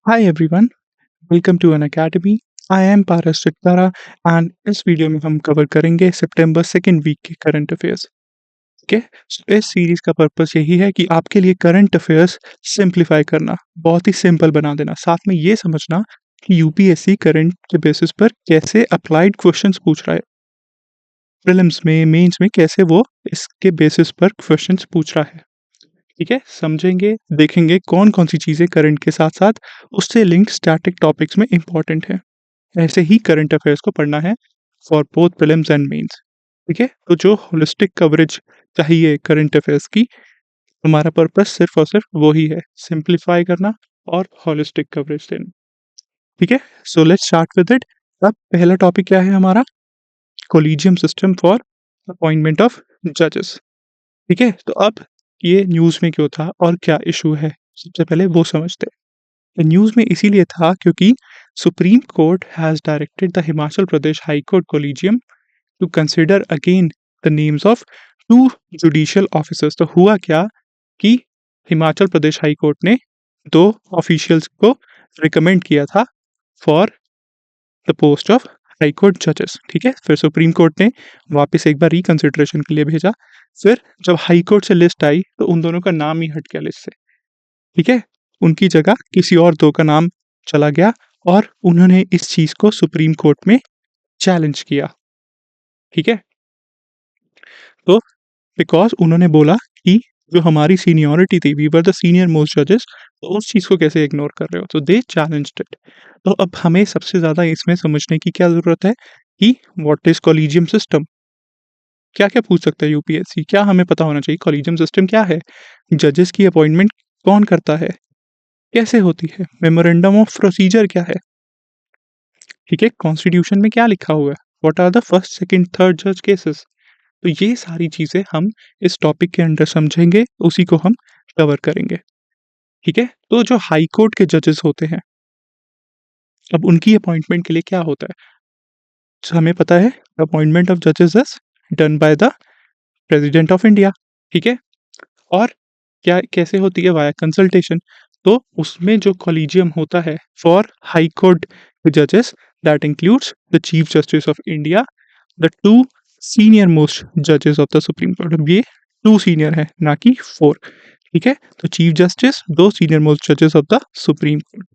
Hi everyone, welcome to an academy. I am Paras Chittara and इस video में हम cover करेंगे सितंबर second week के करंट अफेयर्स। ओके, सो इस सीरीज का पर्पस यही है कि आपके लिए करंट अफेयर्स सिंप्लीफाई करना, बहुत ही सिंपल बना देना, साथ में ये समझना कि यूपीएससी करंट के बेसिस पर कैसे अप्लाइड क्वेश्चंस पूछ रहा है, प्रीलिम्स में, मेंस में कैसे वो इसके बेसिस पर क्वेश्चंस पूछ रहा है। ठीक है, समझेंगे, देखेंगे कौन कौन सी चीज़ें करंट के साथ साथ उससे लिंक्ड स्टैटिक टॉपिक्स में इंपॉर्टेंट है। ऐसे ही करंट अफेयर्स को पढ़ना है for both prelims and mains. ठीक है, तो जो होलिस्टिक कवरेज चाहिए करंट अफेयर्स की, हमारा पर्पस सिर्फ और सिर्फ वो ही है, सिंप्लीफाई करना और होलिस्टिक कवरेज देना। ठीक है, so let's start with it. अब पहला टॉपिक क्या है हमारा? Collegium system for appointment of जजेस। ठीक है, तो अब ये न्यूज़ में क्यों था और क्या इशू है, सबसे पहले वो समझते हैं। न्यूज़ में इसीलिए था क्योंकि Supreme Court has directed the Himachal Pradesh High Court collegium to consider again the names of two judicial officers. तो हुआ क्या कि हिमाचल प्रदेश हाई कोर्ट ने दो ऑफिशियल्स को रिकमेंड किया था for the post of High Court जजेस। ठीक है, फिर सुप्रीम कोर्ट ने वापस एक बार रिकंसिडरेशन के लिए भेजा। फिर जब हाई कोर्ट से लिस्ट आई तो उन दोनों का नाम ही हट गया लिस्ट से। ठीक है, उनकी जगह किसी और दो का नाम चला गया और उन्होंने इस चीज़ को सुप्रीम कोर्ट में चैलेंज किया। ठीक है, तो बिकॉज़ उन्होंने बोला कि जो हमारी सीनियॉरिटी थी, we were the senior most जजेस, तो उस चीज़ को कैसे इग्नोर कर रहे हो? तो दे चैलेंज्ड इट। तो अब हमें सबसे ज़्यादा इसमें समझने की क्या ज़रूरत है कि व्हाट इज़ कॉलेजियम सिस्टम? क्या-क्या पूछ सकता है यूपीएससी? क्या हमें पता होना चाहिए? कॉलेजियम सिस्टम क्या है? जजेस की अपॉइंटमेंट कौन करता है? कैसे होती है? मेमोरेंडम ऑफ प्रोसीजर क्या है? ठीक है, कॉन्स्टिट्यूशन में क्या लिखा हुआ है? What are the first, second, third जज केसेस? तो ये सारी चीज़ें हम इस टॉपिक के अंडर समझेंगे, उसी को हम कवर करेंगे। ठीक है? तो जो हाई कोर्ट के जजेस होते हैं, अब उनकी अपॉइंटमेंट के लिए क्या होता है? तो हमें पता है अपॉइंटमेंट ऑफ जजेस is done by the president of India. ठीक है? और क्या कैसे होती है? Via consultation. तो उसमें जो कॉलेजियम होता है फॉर हाई कोर्ट जजेस, that includes the chief Justice of India, the two senior most जजेस ऑफ द सुप्रीम कोर्ट। अब ये टू सीनियर है, ना कि फोर। ठीक है, तो चीफ जस्टिस, दो सीनियर मोस्ट जजेस ऑफ द सुप्रीम कोर्ट।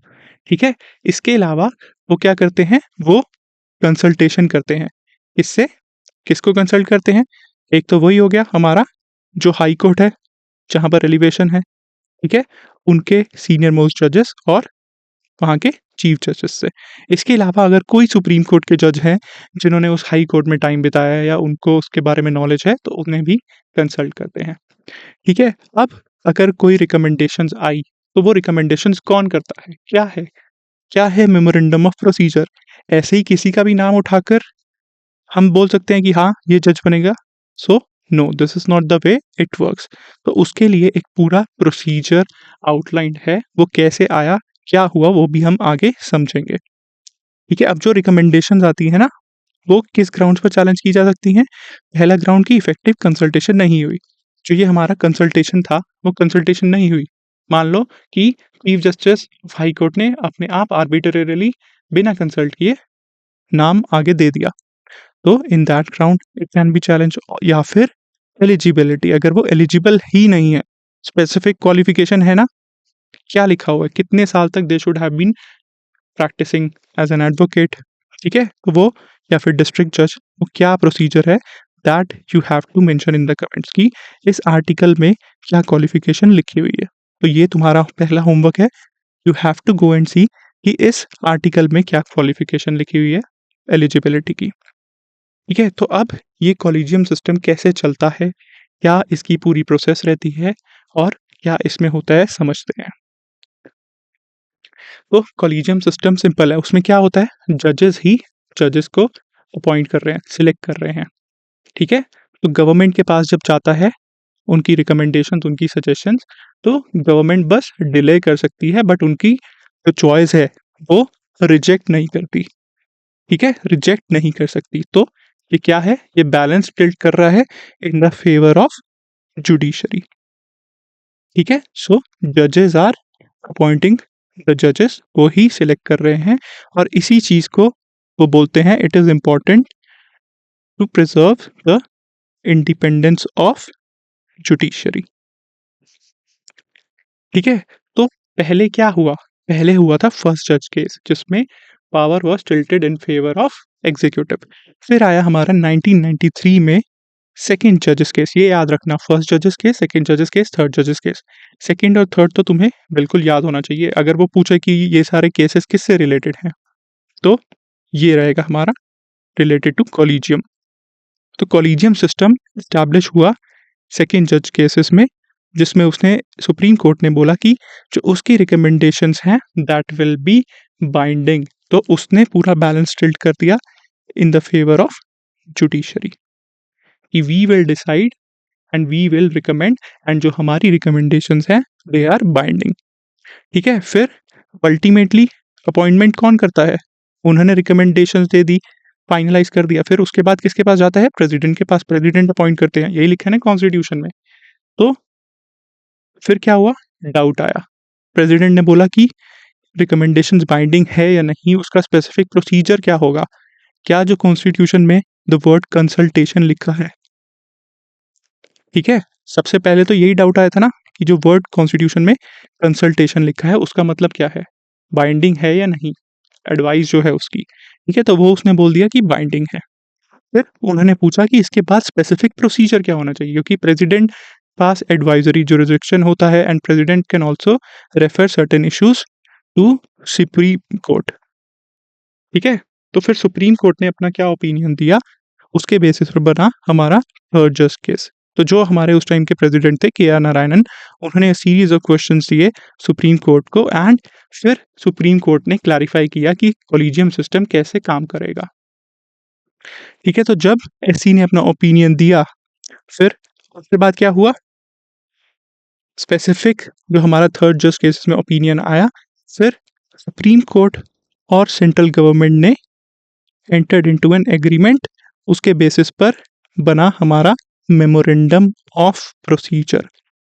ठीक है, इसके अलावा वो क्या करते हैं? वो कंसल्टेशन करते हैं। इससे किसको कंसल्ट करते हैं? एक तो वही हो गया हमारा जो हाई कोर्ट है, जहाँ पर एलिवेशन है। ठीक है, उनके सीनियर मोस्ट जजेस और वहाँ के चीफ जस्टिस से। इसके अलावा अगर कोई सुप्रीम कोर्ट के जज हैं जिन्होंने उस हाई कोर्ट में टाइम बिताया है या उनको उसके बारे में नॉलेज है, तो उन्हें भी कंसल्ट करते हैं। ठीक है, अब अगर कोई रिकमेंडेशंस आई तो वो रिकमेंडेशंस कौन करता है? क्या है मेमोरेंडम ऑफ प्रोसीजर? ऐसे ही किसी का भी नाम उठाकर हम बोल सकते हैं कि हाँ, ये जज बनेगा? So no, this is not the way it works. तो उसके लिए एक पूरा प्रोसीजर आउटलाइन्ड है, वो कैसे आया, क्या हुआ, वो भी हम आगे समझेंगे। ठीक है, अब जो रिकमेंडेशंस आती है ना, वो किस ग्राउंड्स पर चैलेंज की जा सकती हैं? पहला ग्राउंड की इफेक्टिव कंसल्टेशन नहीं हुई। जो ये हमारा कंसल्टेशन था, वो कंसल्टेशन नहीं हुई। मान लो कि chief Justice of High court ने अपने आप आर्बिट्रेरिली बिना कंसल्ट किए नाम आगे दे दिया। तो in that ground it can be challenge. या फिर एलिजिबिलिटी, अगर वो एलिजिबल ही नहीं है, स्पेसिफिक क्वालिफिकेशन है ना, क्या लिखा हुआ है, कितने साल तक they should have been practising as an advocate. ठीक है, तो वो या फिर डिस्ट्रिक्ट जज, वो क्या प्रोसीजर है, that you have to mention in the comments कि इस आर्टिकल में क्या क्वालिफिकेशन लिखी हुई है। तो ये तुम्हारा पहला होमवर्क है, you have to go and see कि इस आर्टिकल में क्या क्वालिफिकेशन लिखी हुई है एलिजिबिलिटी की। ठीक है, तो अब ये कॉलेजियम सिस्टम कैसे चलता है, क्या इसकी पूरी प्रोसेस रहती है और क्या इसमें होता है, समझते हैं। तो कॉलेजियम सिस्टम सिंपल है, उसमें क्या होता है? जजेस ही जजेस को अपॉइंट कर रहे हैं, सिलेक्ट कर रहे हैं। ठीक है, तो गवर्नमेंट के पास जब जाता है उनकी रिकमेंडेशंस, उनकी सजेशंस, तो गवर्नमेंट बस डिले कर सकती है, बट उनकी जो चॉइस है वो रिजेक्ट नहीं करती। ठीक है, रिजेक्ट नहीं कर सकती। तो ये क्या है? ये बैलेंस टिल्ट कर रहा है इन द फेवर ऑफ जुडिशरी। ठीक है, सो जजेस आर अपॉइंटिंग द जजेस वो ही सिलेक्ट कर रहे हैं और इसी चीज़ को वो बोलते हैं it is important to preserve the independence of judiciary. ठीक है? तो पहले क्या हुआ? पहले हुआ था फर्स्ट जज केस जिसमें power was tilted in favour of executive. फिर आया हमारा 1993 में सेकंड जजेस केस। ये याद रखना, फर्स्ट जजेस केस, सेकंड जजेस केस, थर्ड जजेस केस। सेकंड और थर्ड तो तुम्हें बिल्कुल याद होना चाहिए। अगर वो पूछे कि ये सारे केसेस किससे रिलेटेड हैं, तो ये रहेगा हमारा रिलेटेड टू कॉलेजियम। तो कॉलेजियम सिस्टम एस्टैब्लिश हुआ सेकंड जज केसेस में, जिसमें उसने सुप्रीम कोर्ट ने बोला कि जो उसकी रिकमेंडेशंस हैं दैट विल बी बाइंडिंग। तो उसने पूरा बैलेंस टिल्ट कर दिया in the favour of judiciary कि we will decide and we will recommend, and जो हमारी रिकमेंडेशंस हैं दे आर बाइंडिंग। ठीक है? फिर अल्टीमेटली अपॉइंटमेंट कौन करता है? उन्होंने रिकमेंडेशंस दे दी, फाइनलाइज कर दिया, फिर उसके बाद किसके पास जाता है? प्रेसिडेंट के पास। प्रेसिडेंट अपॉइंट करते हैं, यही लिखा है ना कॉन्स्टिट्यूशन में। तो फिर क्या हुआ? डाउट आया। प्रेसिडेंट ने बोला कि रिकमेंडेशंस बाइंडिंग है या नहीं, उसका स्पेसिफिक प्रोसीजर क्या होगा? क्या जो कॉन्स्टिट्यूशन में द वर्ड कंसल्टेशन लिखा है, ठीक है? सबसे पहले तो यही डाउट आया था ना कि जो वर्ड कॉन्स्टिट्यूशन में कंसल्टेशन लिखा है उसका मतलब क्या है? बाइंडिंग है या नहीं? एडवाइस जो है उसकी, ठीक है? तो वो उसने बोल दिया कि बाइंडिंग है। फिर उन्होंने पूछा कि इसके बाद स्पेसिफिक प्रोसीजर क्या होना चाहिए, क्योंकि प्रेसिडेंट पास एडवाइजरी जुरिसडिक्शन होता है and president can also refer certain issues to Supreme Court. ठीक है? तो फिर सुप्रीम कोर्ट ने अपना क्या ओपिनियन दिया, उसके बेसिस पर बना हमारा थर्ड जज केस। तो जो हमारे उस टाइम के प्रेसिडेंट थे के आर नारायणन, उन्होंने सीरीज ऑफ क्वेश्चंस दिए सुप्रीम कोर्ट को एंड फिर सुप्रीम कोर्ट ने क्लैरिफाई किया कि कॉलेजियम सिस्टम कैसे काम करेगा। ठीक है? तो जब एससी ने अपना ओपिनियन दिया, फिर उसके बाद क्या हुआ? स्पेसिफिक जो हमारा थर्ड जज केस में ओपिनियन आया, फिर सुप्रीम कोर्ट और सेंट्रल गवर्नमेंट ने एंटर्ड इनटू एन एग्रीमेंट। उसके बेसिस पर बना हमारा मेमोरेंडम ऑफ प्रोसीजर।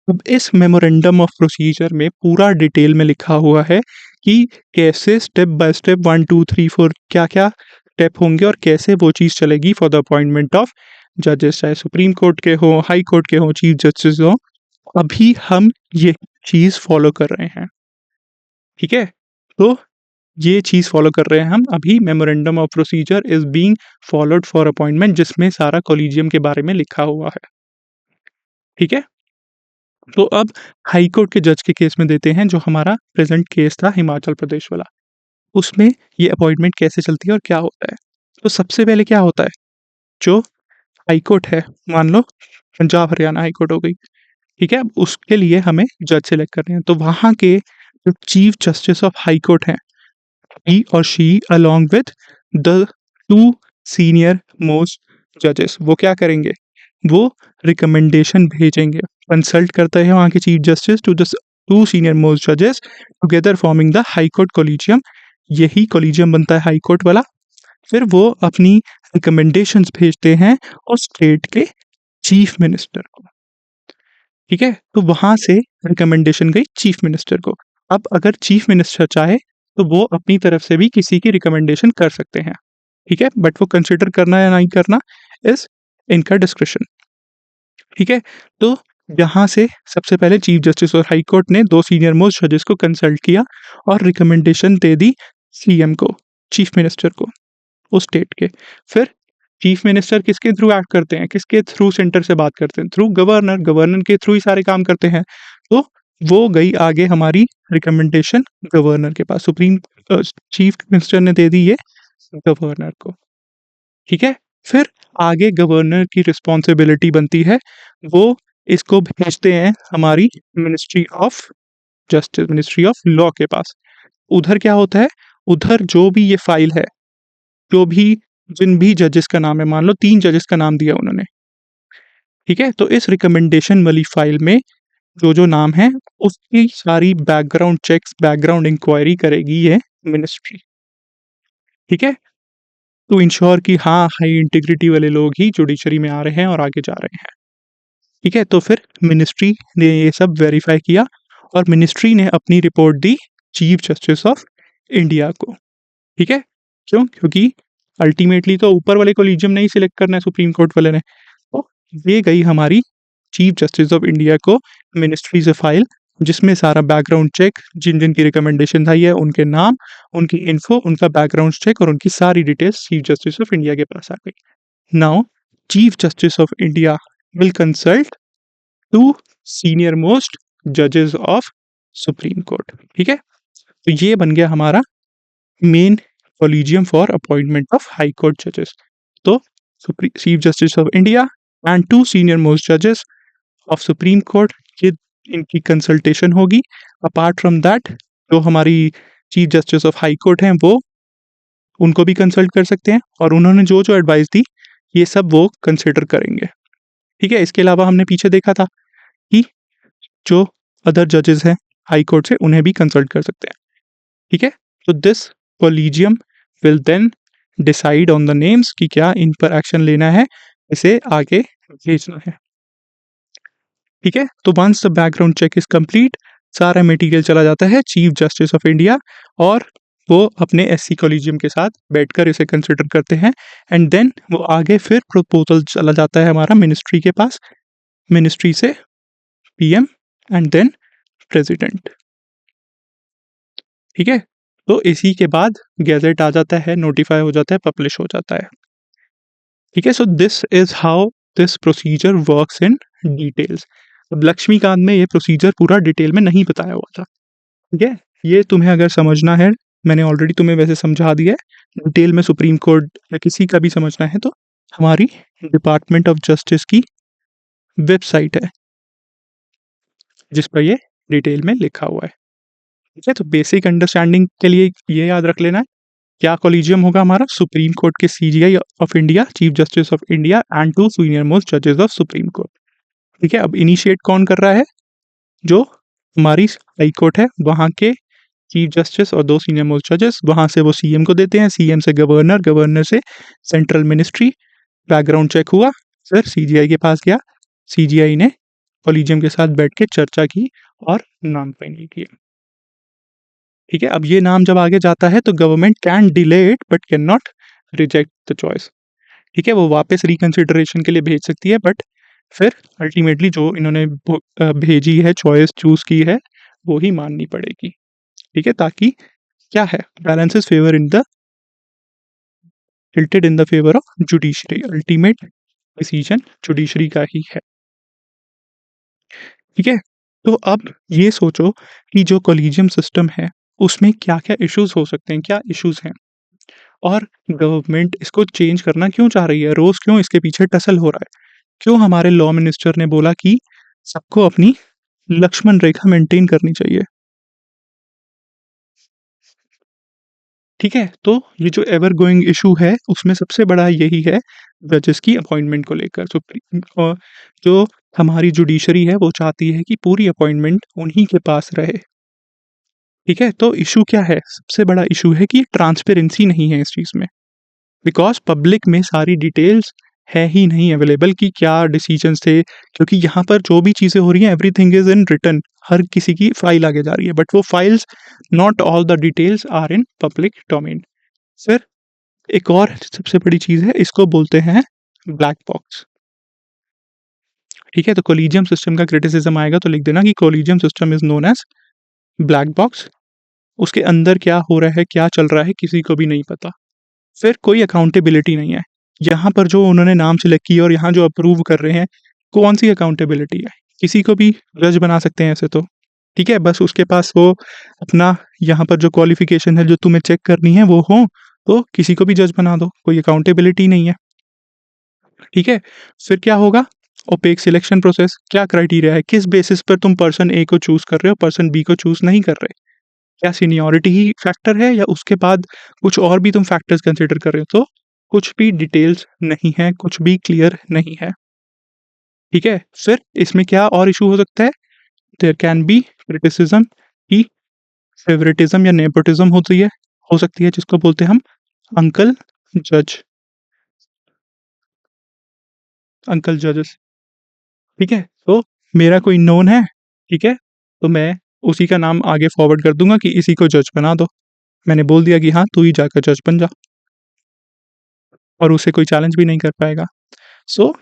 अब इस मेमोरेंडम ऑफ प्रोसीजर में पूरा डिटेल में लिखा हुआ है कि कैसे स्टेप बाय स्टेप 1 2 3 4 क्या-क्या स्टेप होंगे और कैसे वो चीज़ चलेगी फॉर द अपॉइंटमेंट ऑफ जजेस, चाहे सुप्रीम कोर्ट के हों, हाई कोर्ट के हों, चीफ जस्टिस हों। अभी हम ये चीज़ फॉलो कर रहे हैं। ठीक है? तो ये चीज़ फॉलो कर रहे हैं हम अभी। Memorandum of procedure is being followed for appointment, जिसमें सारा कॉलेजियम के बारे में लिखा हुआ है। ठीक है? तो अब हाई कोर्ट के जज के केस में देते हैं, जो हमारा प्रेज़ेंट केस था हिमाचल प्रदेश वाला। उसमें ये अपॉइंटमेंट कैसे चलती है और क्या होता है? तो सबसे पहले क्या होता है, जो हाई कोर्ट है, मान लो पंजाब हरियाणा हाई कोर्ट हो गई, ठीक है? अब उसके लिए हमें जज सेलेक्ट करने हैं। तो वहाँ के जो chief Justice of High Court हैं, he or she along with the two senior most judges, वो क्या करेंगे? वो रिकमेंडेशन भेजेंगे, कंसल्ट करते हैं वहाँ के chief justice to the two senior most जजेस together forming the high court collegium. यही कॉलेजियम बनता है हाई कोर्ट वाला। फिर वो अपनी रिकमेंडेशंस भेजते हैं और स्टेट के चीफ मिनिस्टर को। ठीक है? तो वहाँ से रिकमेंडेशन गई चीफ मिनिस्टर को। अब अगर चीफ मिनिस्टर चाहे तो वो अपनी तरफ से भी किसी की रिकमेंडेशन कर सकते हैं। ठीक है? बट वो कंसिडर करना या नहीं करना इज़ इनका डिस्क्रिशन। ठीक है? तो यहाँ से सबसे पहले चीफ जस्टिस और हाई कोर्ट ने 2 सीनियर मोस्ट जजेस को कंसल्ट किया और रिकमेंडेशन दे दी सीएम को, चीफ मिनिस्टर को, उस स्टेट के। फिर चीफ मिनिस्टर किसके थ्रू एक्ट करते हैं? किसके थ्रू सेंटर से बात करते हैं? Through governor. गवर्नर के थ्रू ही सारे काम करते हैं। तो वो गई आगे हमारी रिकमेंडेशन गवर्नर के पास। चीफ मिनिस्टर ने दे दी ये गवर्नर को। ठीक है? फिर आगे गवर्नर की रिस्पॉन्सिबिलिटी बनती है, वो इसको भेजते हैं हमारी ministry of justice, ministry of law के पास। उधर क्या होता है? उधर जो भी ये फाइल है, जो भी जिन भी जजेस का नाम है, मान लो 3 जजेस का नाम दिया उन्होंने, ठीक है? तो इस रिकमेंडेशन वाली फाइल में जो-जो नाम है, उसकी सारी बैकग्राउंड चेक्स, बैकग्राउंड इंक्वायरी करेगी ये मिनिस्ट्री। ठीक है? टू इंश्योर कि हाँ, हाई इंटीग्रिटी वाले लोग ही जुडिशरी में आ रहे हैं और आगे जा रहे हैं। ठीक है? तो फिर मिनिस्ट्री ने ये सब वेरीफाई किया और मिनिस्ट्री ने अपनी report the chief Justice of India को। ठीक है, क्यों? क्योंकि अल्टीमेटली तो ऊपर वाले कोलिजियम ने ही सिलेक्ट करना है, सुप्रीम कोर्ट वाले ने। तो ये गई हमारी चीफ जस्टिस ऑफ इंडिया को मिनिस्ट्री से फाइल, जिसमें सारा बैकग्राउंड चेक, जिन जिन की रिकमेंडेशन आई है उनके नाम, उनकी इन्फो, उनका बैकग्राउंड चेक और उनकी सारी details Chief Justice of India के पास आ गई। Now Chief Justice of India will consult two senior most जजेस ऑफ सुप्रीम कोर्ट। ठीक है, तो ये बन गया हमारा main collegium for appointment of High Court जजेस। तो Chief Justice of India and two senior most जजेस ऑफ सुप्रीम कोर्ट, ये इनकी कंसल्टेशन होगी। अपार्ट फ्रॉम दैट जो हमारी Chief Justice of High Court हैं वो उनको भी कंसल्ट कर सकते हैं, और उन्होंने जो जो एडवाइस दी ये सब वो कंसिडर करेंगे। ठीक है, इसके अलावा हमने पीछे देखा था कि जो अदर जजेस हैं हाई कोर्ट से उन्हें भी कंसल्ट कर सकते हैं। ठीक है, तो this collegium will then decide on the names कि क्या इन पर एक्शन लेना है, इसे आगे भेजना है। ठीक है, तो once the background check is complete, सारा मटेरियल चला जाता है चीफ जस्टिस ऑफ इंडिया, और वो अपने एससी कॉलेजियम के साथ बैठकर इसे कंसिडर करते हैं। एंड देन वो आगे फिर प्रपोजल चला जाता है हमारा मिनिस्ट्री के पास, मिनिस्ट्री से पीएम एंड देन प्रेसिडेंट। ठीक है, तो इसी के बाद गैजेट आ जाता है, नोटिफाई हो जाता है, पब्लिश हो जाता है। ठीक है, सो this is how this procedure works in details. अब लक्ष्मीकांत में ये प्रोसीजर पूरा डिटेल में नहीं बताया हुआ था। ठीक है, ये तुम्हें अगर समझना है, मैंने ऑलरेडी तुम्हें वैसे समझा दिया है, डिटेल में सुप्रीम कोर्ट या किसी का भी समझना है तो हमारी डिपार्टमेंट ऑफ जस्टिस की वेबसाइट है जिस पर ये डिटेल में लिखा हुआ है। ठीक है, तो बेसिक अंडरस्टैंडिंग के लिए ये याद रख लेना है, क्या कॉलेजियम होगा हमारा, सुप्रीम कोर्ट के CJI of India, Chief Justice of India and two senior most जजेस ऑफ सुप्रीम कोर्ट। ठीक है, अब इनिशिएट कौन कर रहा है, जो हमारी हाई कोर्ट है वहाँ के चीफ जस्टिस और दो सीनियर मोस्ट जजेस, वहाँ से वो सीएम को देते हैं, सीएम से गवर्नर, गवर्नर से सेंट्रल मिनिस्ट्री, बैकग्राउंड चेक हुआ, फिर सीजीआई के पास गया, सीजीआई ने कॉलेजियम के साथ बैठ के चर्चा की और नाम फाइनल किया। ठीक है, अब ये नाम जब आगे जाता है तो government can delay it but can not reject the choice. ठीक है, वो वापस रिकंसिडरेशन के लिए भेज सकती है, बट फिर अल्टीमेटली जो इन्होंने भेजी है, चॉइस चूज की है, वो ही माननी पड़ेगी। ठीक है, ताकि क्या है, balances favour in the tilted in the favour of judiciary, ultimate decision judiciary का ही है। ठीक है, तो अब ये सोचो कि जो कॉलेजियम सिस्टम है उसमें क्या क्या इश्यूज हो सकते हैं, क्या इश्यूज हैं, और गवर्नमेंट इसको चेंज करना क्यों चाह रही है, रोज क्यों इसके पीछे टसल हो रहा है, क्यों हमारे लॉ मिनिस्टर ने बोला कि सबको अपनी लक्ष्मण रेखा मेंटेन करनी चाहिए। ठीक है, तो ये जो एवर गोइंग इशू है उसमें सबसे बड़ा यही है जजेस की अपॉइंटमेंट को लेकर। सुप्रीम और जो हमारी जुडिशरी है वो चाहती है कि पूरी अपॉइंटमेंट उन्हीं के पास रहे। ठीक है, तो इशू क्या है, सबसे बड़ा इशू है कि ट्रांसपेरेंसी नहीं है इस चीज़ में, बिकॉज पब्लिक में सारी डिटेल्स है ही नहीं अवेलेबल कि क्या डिसीजंस थे, क्योंकि यहाँ पर जो भी चीज़ें हो रही हैं एवरीथिंग इज इन रिटन, हर किसी की फाइल आगे जा रही है, बट वो files not all the details are in public domain. फिर एक और सबसे बड़ी चीज़ है, इसको बोलते हैं ब्लैक बॉक्स। ठीक है, तो कोलिजियम सिस्टम का क्रिटिसिज्म आएगा तो लिख देना कि collegium system is known as black box. उसके अंदर क्या हो रहा है, क्या चल रहा है, किसी को भी नहीं पता। फिर कोई अकाउंटेबिलिटी नहीं है, यहाँ पर जो उन्होंने नाम सिलेक्ट किए और यहाँ जो अप्रूव कर रहे हैं, कौन सी अकाउंटेबिलिटी है, किसी को भी जज बना सकते हैं ऐसे तो। ठीक है, बस उसके पास वो अपना यहाँ पर जो क्वालिफिकेशन है जो तुम्हें चेक करनी है वो हो तो किसी को भी जज बना दो, कोई अकाउंटेबिलिटी नहीं है। ठीक है, फिर क्या होगा, ओपेक सिलेक्शन प्रोसेस, क्या क्राइटेरिया है, किस बेसिस पर तुम पर्सन ए को चूज कर रहे हो, पर्सन बी को चूज नहीं कर रहे, क्या सीनियरिटी ही फैक्टर है या उसके बाद कुछ और भी तुम फैक्टर्स कंसिडर कर रहे हो, तो कुछ भी डिटेल्स नहीं है, कुछ भी क्लियर नहीं है। ठीक है, फिर इसमें क्या और इशू हो सकता है, देयर कैन बी क्रिटिसिज्म की फेवरेटिज्म या नेपोटिज्म होती है, हो सकती है, जिसको बोलते हैं हम अंकल जज, अंकल जजेस। ठीक है, तो मेरा कोई नोन है, ठीक है, तो मैं उसी का नाम आगे फॉरवर्ड कर दूँगा कि इसी को जज बना दो। मैंने बोल दिया कि हाँ, तू ही जाकर जज बन जा और उसे कोई चैलेंज भी नहीं कर पाएगा। So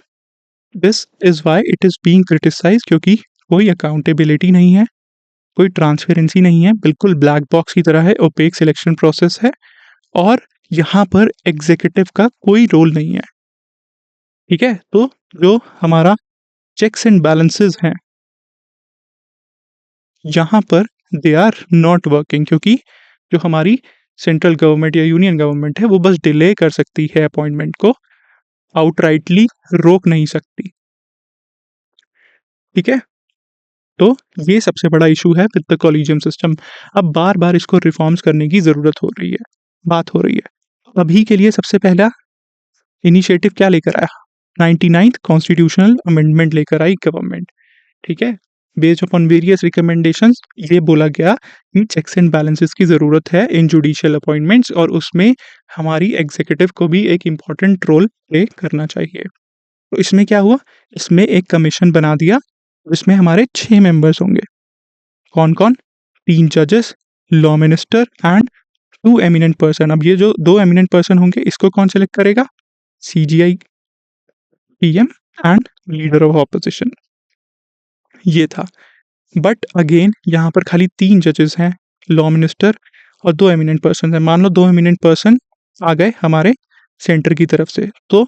this is why it is being criticised क्योंकि कोई अकाउंटेबिलिटी नहीं है, कोई ट्रांसपेरेंसी नहीं है, बिल्कुल ब्लैक बॉक्स की तरह है, ओपेक सिलेक्शन प्रोसेस है और यहाँ पर एग्ज़ीक्यूटिव का कोई रोल नहीं है, ठीक है? तो जो हमारा चेक्स एंड बैलेंसेस हैं, यहाँ पर दे आर नॉट वर्किंग क्योंकि जो हमारी सेंट्रल गवर्नमेंट या यूनियन गवर्नमेंट है, वो बस डिले कर सकती है अपॉइंटमेंट को, आउटराइटली रोक नहीं सकती, ठीक है? तो ये सबसे बड़ा इशू है विद द कॉलेजियम सिस्टम। अब बार-बार इसको रिफॉर्म्स करने की ज़रूरत हो रही है, बात हो रही है। अभी के लिए सबसे पहला इनिशिएटिव क्या लेकर आया? 99th कॉन्स्टिट्यूशनल अमेंडमेंट लेकर आई गवर्नमेंट, ठीक है? बेस्ड अपॉन वेरियस रिकमेंडेशंस ये बोला गया कि चेक्स एंड बैलेंसेस की ज़रूरत है इन जुडिशियल अपॉइंटमेंट्स और उसमें हमारी एग्जीक्यूटिव को भी एक इम्पॉर्टेंट रोल प्ले करना चाहिए। तो इसमें क्या हुआ? इसमें एक कमीशन बना दिया, जिसमें हमारे 6 मेंबर्स होंगे। कौन-कौन? 3 जजेस, law minister and 2 eminent person. अब ये जो 2 एमिनेंट पर्सन होंगे, इसको कौन सेलेक्ट करेगा? CGI, PM and leader of opposition, ये था। बट अगेन यहाँ पर खाली 3 जजेस हैं, लॉ मिनिस्टर और 2 एमिनेंट पर्सन हैं। मान लो 2 एमिनेंट पर्सन आ गए हमारे सेंटर की तरफ से, तो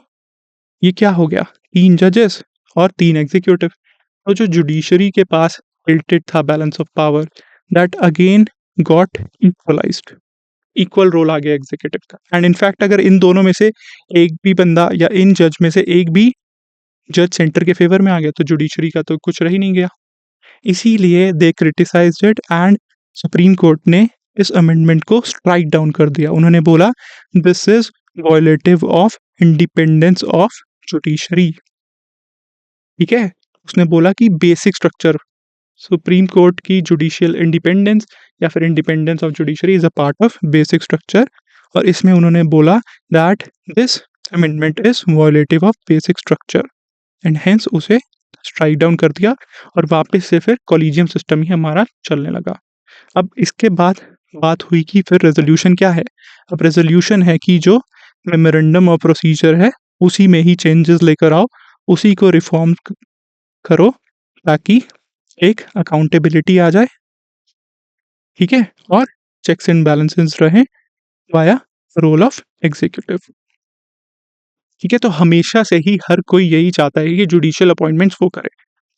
ये क्या हो गया? 3 जजेस और 3 एग्जीक्यूटिव। तो जो जुडिशरी के पास टिल्टेड था balance of power, that again got equalised. Equal role आ गया एग्जीक्यूटिव का एंड इनफैक्ट अगर इन दोनों में से एक भी बंदा या इन जज में से एक भी जज सेंटर के फेवर में आ गया, तो जुडिशरी का तो कुछ रह ही नहीं गया। इसीलिए they criticised it and supreme court ने इस अमेंडमेंट को स्ट्राइक डाउन कर दिया। उन्होंने बोला this is violative of independence of judiciary, ठीक है? उसने बोला कि बेसिक स्ट्रक्चर सुप्रीम कोर्ट की जुडिशियल इंडिपेंडेंस या फिर independence of judiciary is a part of basic structure और इसमें उन्होंने बोला that this amendment is violative of basic structure and hence उसे स्ट्राइक डाउन कर दिया और वापस से फिर कॉलेजियम सिस्टम ही हमारा चलने लगा। अब इसके बाद बात हुई कि फिर रेजोल्यूशन क्या है? अब रेजोल्यूशन है कि जो मेमोरेंडम ऑफ प्रोसीजर है उसी में ही चेंजेस लेकर आओ, उसी को रिफॉर्म करो ताकि एक अकाउंटेबिलिटी आ जाए, ठीक है? और चेक्स एंड बैलेंसेस रहें वाया रोल ऑफ एग्जीक्यूटिव, ठीक है? तो हमेशा से ही हर कोई यही चाहता है कि जुडिशियल अपॉइंटमेंट्स वो करे।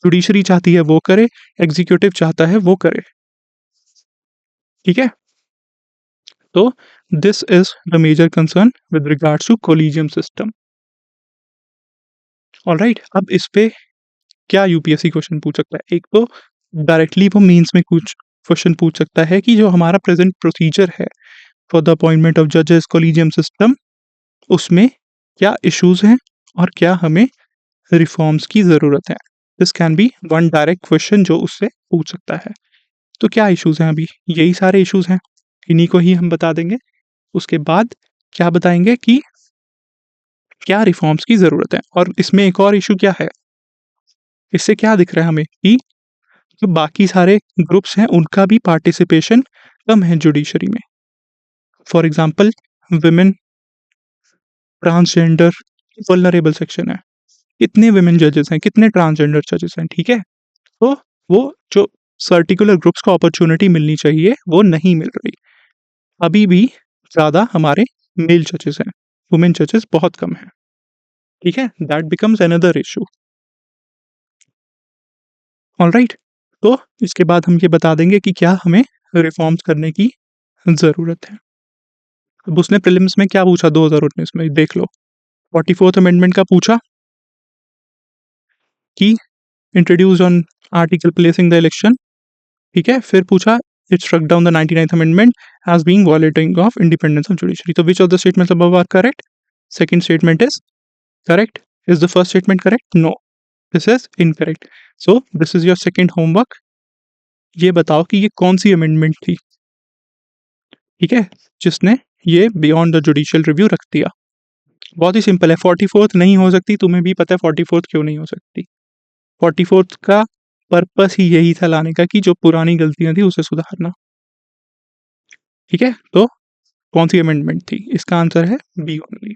जुडिशरी चाहती है वो करे, एग्जीक्यूटिव चाहता है वो करे, ठीक है? तो this is the major concern with regards to collegium system. Alright, अब इस पे क्या यूपीएससी क्वेश्चन पूछ सकता है? एक तो डायरेक्टली वो मेंस में कुछ क्वेश्चन पूछ सकता है कि जो हमारा प्रेजेंट प्रोसीजर है फॉर द अपॉइंटमेंट ऑफ जजेस कोलिजियम सिस्टम, उसमें क्या इश्यूज हैं और क्या हमें रिफॉर्म्स की ज़रूरत है। This can be one direct question जो उससे पूछ सकता है। तो क्या इश्यूज हैं? अभी यही सारे इश्यूज हैं, इन्हीं को ही हम बता देंगे। उसके बाद क्या बताएंगे कि क्या रिफॉर्म्स की ज़रूरत है और इसमें एक और इशू क्या है, इससे क्या दिख रहा है हमें कि जो बाकी सारे ग्रुप्स हैं उनका भी पार्टिसिपेशन कम है जुडिशरी में। For example women, transgender, vulnerable section है। कितने विमेन जजेस हैं, कितने ट्रांसजेंडर जजेस हैं, ठीक है? तो वो जो पर्टिकुलर ग्रुप्स को अपॉर्चुनिटी मिलनी चाहिए वो नहीं मिल रही। अभी भी ज़्यादा हमारे मेल जजेस हैं, वुमेन जजेस बहुत कम हैं, ठीक है? That becomes another issue. Alright, तो इसके बाद हम ये बता देंगे कि क्या हमें रिफॉर्म्स करने की ज़रूरत है। अब उसने प्रीलिम्स में क्या पूछा 2019 में, देख लो। 44th अमेंडमेंट का पूछा कि introduced on article placing the election, ठीक है? फिर पूछा it struck down the 99th amendment as being violating of independence of judiciary. तो which of the statements above are correct? Second statement is correct. Is the first statement correct? No, this is incorrect. So this is your second homework. ये बताओ कि ये कौन सी amendment थी, ठीक है, जिसने ये बियॉन्ड द जुडिशियल रिव्यू रख दिया। बहुत ही सिंपल है, 44th नहीं हो सकती, तुम्हें भी पता है 44th क्यों नहीं हो सकती। 44th का पर्पस ही यही था लाने का कि जो पुरानी गलतियाँ थी उसे सुधारना। ठीक है? तो कौन-सी अमेंडमेंट थी? इसका आंसर है बी ओनली।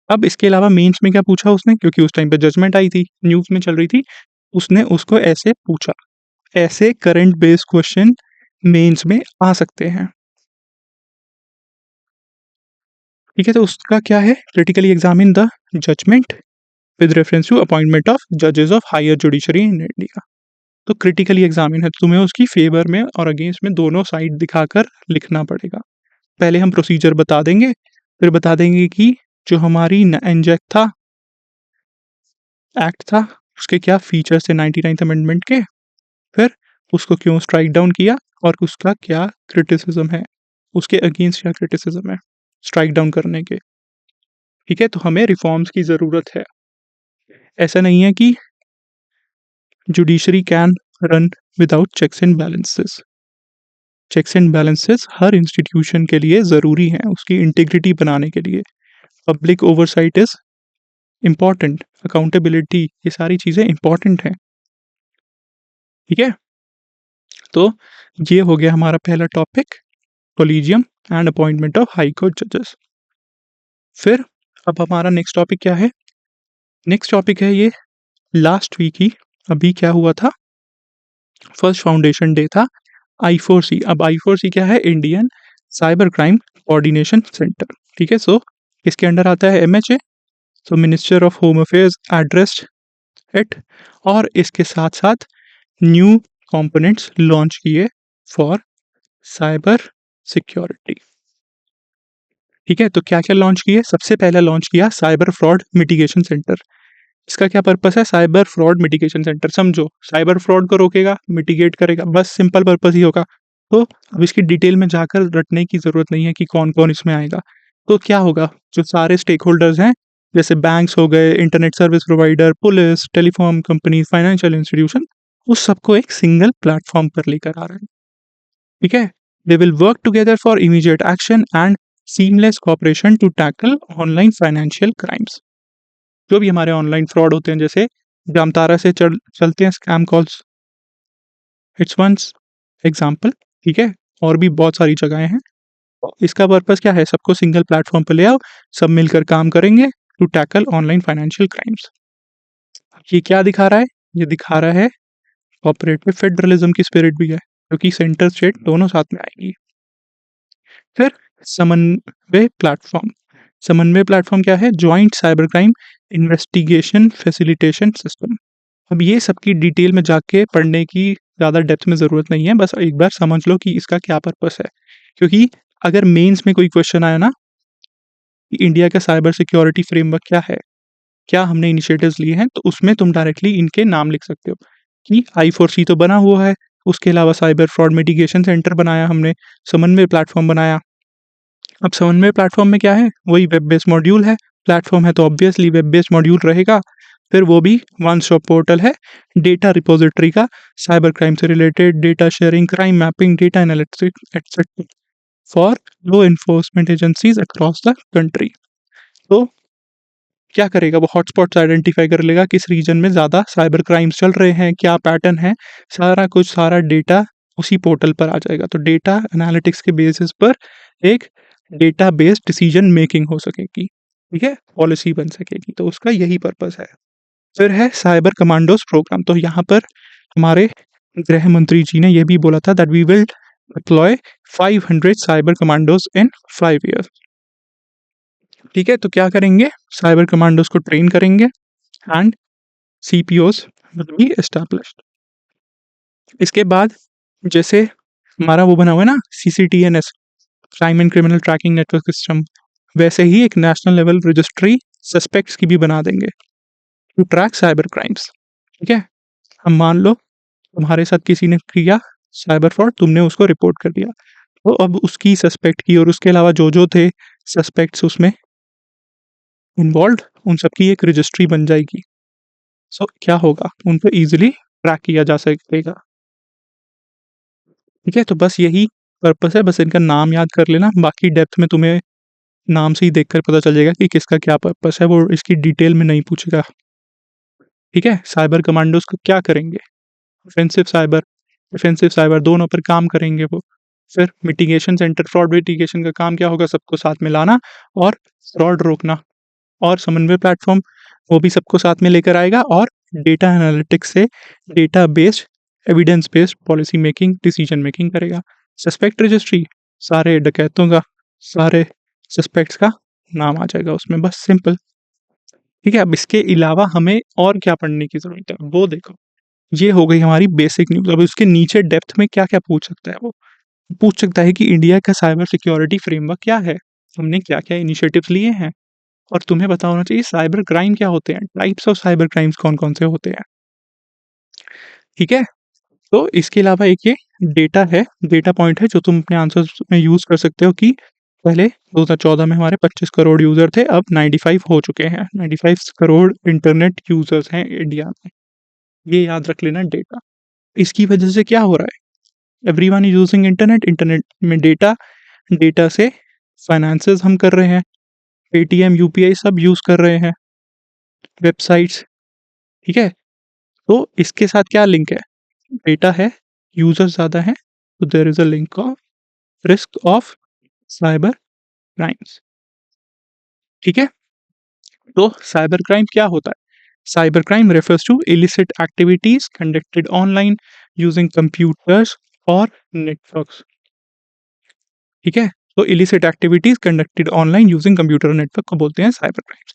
अब इसके अलावा मेंस में क्या पूछा उसने, क्योंकि उस टाइम पे जजमेंट आई थी, न्यूज़ में चल रही थी, उसने उसको ऐसे पूछा। ऐसे करंट बेस्ड क्वेश्चन मेंस में आ सकते हैं। ठीक है? तो उसका क्या है? Critically examine the judgement with reference to appointment of जजेस of higher judiciary in India. तो क्रिटिकली एग्जामिन है, तुम्हें उसकी फेवर में और अगेंस्ट में दोनों साइड दिखाकर लिखना पड़ेगा। पहले हम प्रोसीजर बता देंगे, फिर बता देंगे कि जो हमारी एनजेक था, एक्ट था, उसके क्या फीचर्स थे 99th अमेंडमेंट के, फिर उसको क्यों स्ट्राइक डाउन किया और उसका क्या क्रिटिसिज्म है, उसके अगेंस्ट क्या क्रिटिसिज्म है स्ट्राइक डाउन करने के। ठीक है? तो हमें रिफॉर्म्स की ज़रूरत है। ऐसा नहीं है कि judiciary can run without checks and balances. Checks and balances हर इंस्टीट्यूशन के लिए ज़रूरी हैं, उसकी इंटीग्रिटी बनाने के लिए। Public oversight is important, accountability, ये सारी चीज़ें इम्पॉर्टेंट हैं। ठीक है? तो ये हो गया हमारा पहला topic, collegium and appointment of High Court जजेस। फिर अब हमारा नेक्स्ट टॉपिक क्या है? नेक्स्ट टॉपिक है ये लास्ट वीक ही अभी क्या हुआ था, फर्स्ट फाउंडेशन डे था I4C। अब I4C क्या है? Indian cyber Crime Coordination centre. ठीक है? सो इसके अंडर आता है MHA, so minister of home affairs addressed it, और इसके साथ साथ न्यू कंपोनेंट्स लॉन्च किए फॉर साइबर सिक्योरिटी। ठीक है? तो क्या-क्या लॉन्च किए? सबसे पहला लॉन्च किया साइबर फ्रॉड मिटिगेशन सेंटर। इसका क्या पर्पस है? साइबर फ्रॉड मिटिगेशन सेंटर, समझो, साइबर फ्रॉड को रोकेगा, मिटिगेट करेगा, बस सिंपल पर्पस ही होगा। तो अब इसकी डिटेल में जाकर रटने की ज़रूरत नहीं है कि कौन-कौन इसमें आएगा। तो क्या होगा, जो सारे स्टेक होल्डर्स हैं, जैसे बैंक्स हो गए, internet service provider, police, telecom company, financial institution, उस सबको एक सिंगल प्लेटफ़ॉर्म पर लेकर आ रहे हैं। ठीक है? They will work together for immediate action and seamless cooperation to tackle online financial crimes. जो भी हमारे ऑनलाइन फ्रॉड होते हैं, जैसे जामतारा से चलते हैं scam calls, it's once example. ठीक है? और भी बहुत सारी जगहें हैं। इसका पर्पस क्या है? सबको सिंगल प्लेटफॉर्म पे ले आओ, सब मिलकर काम करेंगे to tackle online financial crimes. ये क्या दिखा रहा है? ये दिखा रहा है कोऑपरेटिव फेडरलिज्म की स्पिरिट भी है, क्योंकि सेंटर स्टेट दोनों साथ में आएगी। फिर समन्वय प्लेटफॉर्म। समन्वय प्लेटफॉर्म क्या है? Joint cyber crime investigation facilitation system. अब ये सबकी डिटेल में जाके पढ़ने की ज़्यादा डेप्थ में ज़रूरत नहीं है, बस एक बार समझ लो कि इसका क्या पर्पस है। क्योंकि अगर मेंस में कोई क्वेश्चन आया ना कि इंडिया का साइबर सिक्योरिटी फ्रेमवर्क क्या है? क्या हमने इनिशिएटिव्स लिए हैं? तो उसमें तुम डायरेक्टली इनके नाम लिख सकते हो कि I4C तो बना हुआ है, उसके अलावा साइबर फ्रॉड मिटिगेशन सेंटर बनाया हमने, समन्वय प्लेटफॉर्म बनाया। अब समन्वय प्लेटफ़ॉर्म में क्या है? वही वेब बेस्ड मॉड्यूल है, प्लेटफ़ॉर्म है तो ऑब्वियसली वेब बेस्ड मॉड्यूल रहेगा। फिर वो भी वन स्टॉप पोर्टल है, डेटा रिपॉज़िटरी का, साइबर क्राइम से related data sharing, crime mapping, data analytics etcetera for law enforcement agencies across the country. तो क्या करेगा वो? हॉटस्पॉट्स आइडेंटिफ़ाई कर लेगा, किस रीजन में ज़्यादा साइबर क्राइम्स चल रहे हैं, क्या पैटर्न है, सारा कुछ, सारा डेटा उसी पोर्टल पर आ जाएगा। तो डेटा एनालिटिक्स के बेसिस पर एक डेटा बेस्ड डिसीजन मेकिंग हो सकेगी। ठीक है? पॉलिसी बन सकेगी, तो उसका यही पर्पस है। फिर है साइबर कमांडोज प्रोग्राम। तो यहाँ पर हमारे गृह मंत्री जी ने ये भी बोला था that we will deploy 500 cyber commandos in 5 years. ठीक है? तो क्या करेंगे? साइबर कमांडोज को ट्रेन करेंगे and CPOs will be established. इसके बाद जैसे हमारा वो बना हुआ है ना CCTNS, crime and criminal tracking network system, वैसे ही एक नेशनल लेवल रजिस्ट्री सस्पेक्ट्स की भी बना देंगे टू ट्रैक साइबर क्राइम्स। ठीक है? अब मान लो तुम्हारे साथ किसी ने किया साइबर फ्रॉड, तुमने उसको रिपोर्ट कर दिया, तो अब उसकी सस्पेक्ट की और उसके अलावा जो थे सस्पेक्ट्स उसमें इन्वॉल्व्ड, उन सबकी एक रजिस्ट्री बन जाएगी। सो क्या होगा? उनको ईज़िली ट्रैक किया जा सकेगा। ठीक है? तो बस यही पर्पस है, बस इनका नाम याद कर लेना, बाकी डेप्थ में तुम्हें नाम से ही देखकर पता चल जाएगा कि किसका क्या पर्पस है, वो इसकी डिटेल में नहीं पूछेगा। ठीक है? साइबर कमांडोज़ को क्या करेंगे? डिफेंसिव साइबर दोनों पर काम करेंगे वो। फिर मिटिगेशन सेंटर, फ्रॉड मिटिगेशन का काम क्या होगा? सबको साथ में लाना और फ्रॉड रोकना। और समन्वय प्लेटफ़ॉर्म वो भी सबको साथ में लेकर आएगा और डेटा एनालिटिक्स से data based, evidence based policy making, decision making करेगा। सस्पेक्ट रजिस्ट्री, सारे डकैतों का, सारे सस्पेक्ट्स का नाम आ जाएगा उसमें, बस सिंपल। ठीक है, अब इसके अलावा हमें और क्या पढ़ने की ज़रूरत है, वो देखो। ये हो गई हमारी बेसिक न्यूज़। अब उसके नीचे डेप्थ में क्या-क्या पूछ सकता है वो? पूछ सकता है कि इंडिया का साइबर सिक्योरिटी फ्रेमवर्क क्या है? हमने क्या-क्या इनिशिएटिव्स लिए हैं? और तुम्हें पता होना चाहिए साइबर क्राइम क्या होते हैं? टाइप्स ऑफ साइबर क्राइम्स कौन-कौन से होते हैं? ठीक है? तो इसके अलावा एक ये डेटा है, डेटा पॉइंट है जो तुम अपने आंसर्स में यूज़ कर सकते हो कि पहले 2014 में हमारे 25 करोड़ यूज़र थे, अब 95 हो चुके हैं। 95 करोड़ इंटरनेट यूज़र्स हैं इंडिया में। ये याद रख लेना डेटा। इसकी वजह से क्या हो रहा है? Everyone is using internet, internet में डेटा, डेटा से फाइनेंसेस हम कर रहे हैं। पेटीएम, यूपीआई सब यूज़ कर रहे हैं, वेबसाइट्स, ठीक है? तो इसके साथ क्या लिंक है? डेटा है, यूज़र्स ज़्यादा हैं, तो there is a link of risk of cyber crimes, ठीक है? तो साइबर क्राइम क्या होता है? Cyber crime refers to illicit activities conducted online using computers or networks, ठीक है? तो illicit activities conducted online using computer और नेटवर्क को बोलते हैं साइबर क्राइम्स।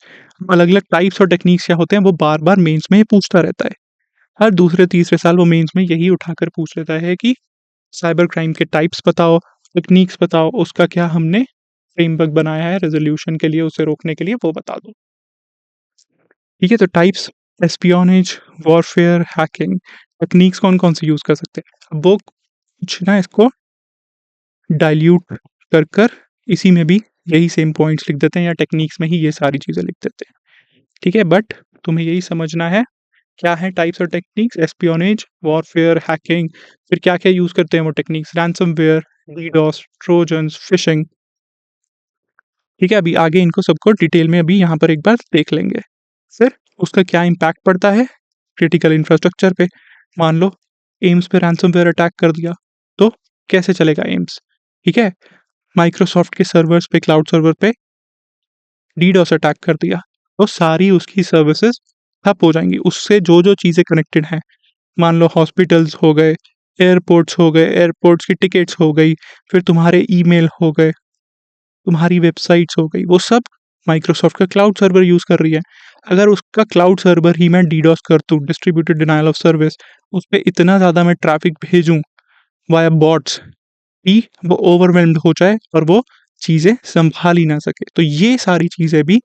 अलग-अलग टाइप्स और टेक्निक्स क्या होते हैं, वो बार-बार मेंस में ये पूछता रहता है। हर दूसरे तीसरे साल वो मेंस में यही उठाकर पूछ लेता है कि साइबर क्राइम के टाइप्स बताओ, टेक्निक्स बताओ, उसका क्या हमने फ्रेमवर्क बनाया है रेज़ोल्यूशन के लिए, उसे रोकने के लिए, वो बता दो। ठीक है, तो types espionage, warfare, hacking, techniques कौन-कौन से यूज़ कर सकते हैं। अब वो कुछ ना इसको डाइल्यूट कर इसी में भी यही सेम पॉइंट्स लिख देते हैं या टेक्निक्स में ही ये सारी चीज़ें लिख देते हैं। ठीक है, बट तुम्हें यही समझना है क्या है टाइप्स और टेक्निक्स, एस्पियोनेज, वॉरफेयर, हैकिंग, फिर क्या-क्या यूज़ करते हैं वो techniques, ransomware, DDoS, trojans, fishing. ठीक है, अभी आगे इनको सबको डिटेल में अभी यहाँ पर एक बार देख लेंगे। फिर उसका क्या इम्पैक्ट पड़ता है क्रिटिकल इंफ्रास्ट्रक्चर पे। मान लो एम्स पे रैनसमवेयर अटैक कर दिया, तो कैसे चलेगा एम्स? ठीक है, माइक्रोसॉफ्ट के सर्वर्स पे, क्लाउड सर्वर पे डीडोस अटैक कर दिया, तो सारी उसकी सर्विसेज ठप हो जाएँगी। उससे जो-जो चीज़ें कनेक्टेड हैं, मान लो हॉस्पिटल्स हो गए, एयरपोर्ट्स की टिकट्स हो गई, फिर तुम्हारे ईमेल हो गए, तुम्हारी वेबसाइट्स हो गई, वो सब माइक्रोसॉफ्ट का क्लाउड सर्वर यूज़ कर रही है। अगर उसका क्लाउड सर्वर ही मैं डीडोस कर दूँ, डिस्ट्रीब्यूटेड डिनायल ऑफ सर्विस, उसपे इतना ज़्यादा मैं ट्रैफ़िक भेजूँ वाया बॉट्स कि वो ओवरवेल्म्ड हो जाए और वो चीज़ें सँभाल ही ना सके। तो ये सारी चीज़ें भी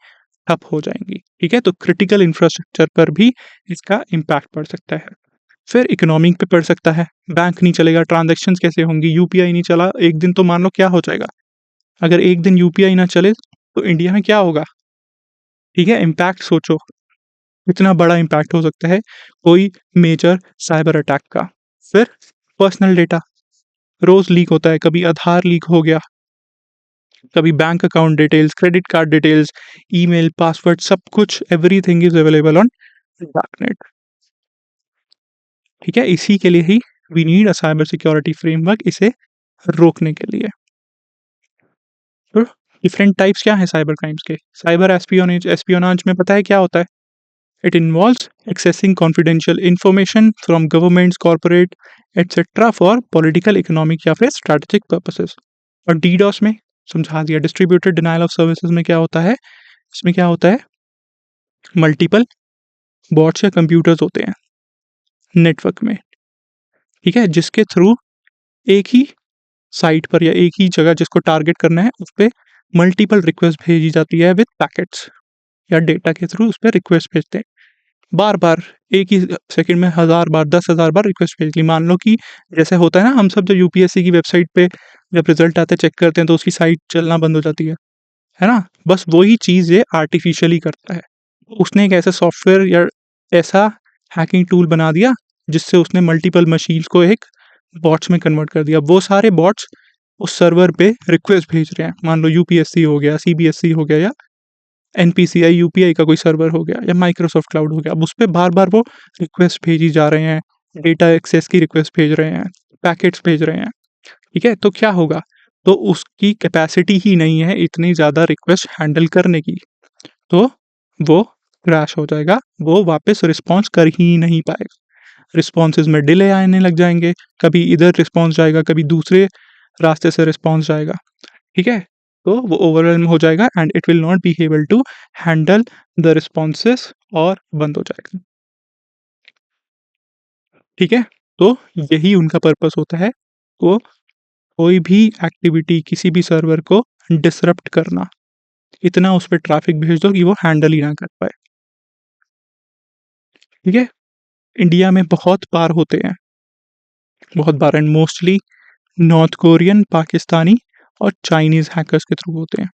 ठप हो जाएँगी, ठीक है? तो क्रिटिकल इंफ्रास्ट्रक्चर पर भी इसका इम्पैक्ट पड़ सकता है। फिर इकोनॉमी पे पड़ सकता है, बैंक नहीं चलेगा, ट्रांज़ैक्शंस कैसे होंगी, यूपीआई नहीं चला, एक दिन तो मान लो क्या हो जाएगा? अगर एक दिन यूपीआई ना चले, तो इंडिया में क्या होगा? ठीक है? इम्पैक्ट सोचो, कितना बड़ा इम्पैक्ट हो सकता है कोई मेजर साइबर अटैक का। फिर पर्सनल डेटा रोज़ लीक होता है, कभी आधार लीक हो गया, कभी bank account details, credit card details, email, password सब कुछ everything is available on darknet. ठीक है? इसी के लिए ही we need a cyber security framework इसे रोकने के लिए। तो डिफरेंट टाइप्स क्या हैं साइबर क्राइम्स के? साइबर एस्पियोनेज, एस्पियोनाज में पता है क्या होता है? It involves accessing confidential information from governments, corporate etcetera for political, economic या फिर स्ट्रैटेजिक पर्पसेस। और डीडोस में समझा दिया, डिस्ट्रीब्यूटेड डिनायल ऑफ सर्विसेज में क्या होता है? इसमें क्या होता है? मल्टीपल बॉट्स या कंप्यूटर्स होते हैं नेटवर्क में, ठीक है? जिसके थ्रू एक ही साइट पर या एक ही जगह जिसको टारगेट करना है, उस पे मल्टीपल रिक्वेस्ट भेजी जाती है विद पैकेट्स या डेटा के थ्रू उस पे रिक्वेस्ट भेजते हैं। बार-बार एक ही सेकंड में 1000 बार, 10,000 बार रिक्वेस्ट भेज ली। मान लो कि जैसे होता है ना, हम सब जब यूपीएससी की वेबसाइट पे जब रिज़ल्ट आते हैं चेक करते हैं तो उसकी साइट चलना बंद हो जाती है ना? बस वही चीज़ ये आर्टिफ़िशियली करता है। उसने एक ऐसा सॉफ्टवेयर या ऐसा हैकिंग टूल बना दिया जिससे उसने मल्टीपल मशीन्स को एक बॉट्स में कन्वर्ट कर दिया। वो सारे बॉट्स उस सर्वर पे रिक्वेस्ट भेज रहे हैं। मान लो यूपीएससी हो गया, सीबीएसई हो गया या एनपीसीआई, यूपीआई का कोई सर्वर हो गया या माइक्रोसॉफ्ट क्लाउड हो गया। अब उसपे बार-बार वो रिक्वेस्ट भेजी जा रहे हैं डेटा एक्सेस की रिक्वेस्ट भेज रहे हैं, पैकेट्स भेज रहे हैं, ठीक है? तो क्या होगा? तो उसकी कैपेसिटी ही नहीं है इतनी ज़्यादा रिक्वेस्ट हैंडल करने की, तो वो क्रैश हो जाएगा, वो वापस रिस्पॉन्स कर ही नहीं पाएगा। रिस्पॉन्सेज़ में डिले आने लग जाएँगे, कभी इधर रिस्पॉन्स जाएगा, कभी दूसरे रास्ते से रिस्पॉन्स जाएगा, ठीक है? तो वो ओवरवेल्म हो जाएगा and it will not be able to handle the responses और बंद हो जाएगा, ठीक है? तो यही उनका पर्पस होता है, वो कोई भी एक्टिविटी किसी भी सर्वर को डिसरप्ट करना, इतना उस पे ट्रैफिक भेज दो कि वो हैंडल ही ना कर पाए, ठीक है? इंडिया में बहुत बार होते हैं, बहुत बार and mostly North Korean, Pakistani और चाइनीज़ हैकर्स के थ्रू होते हैं।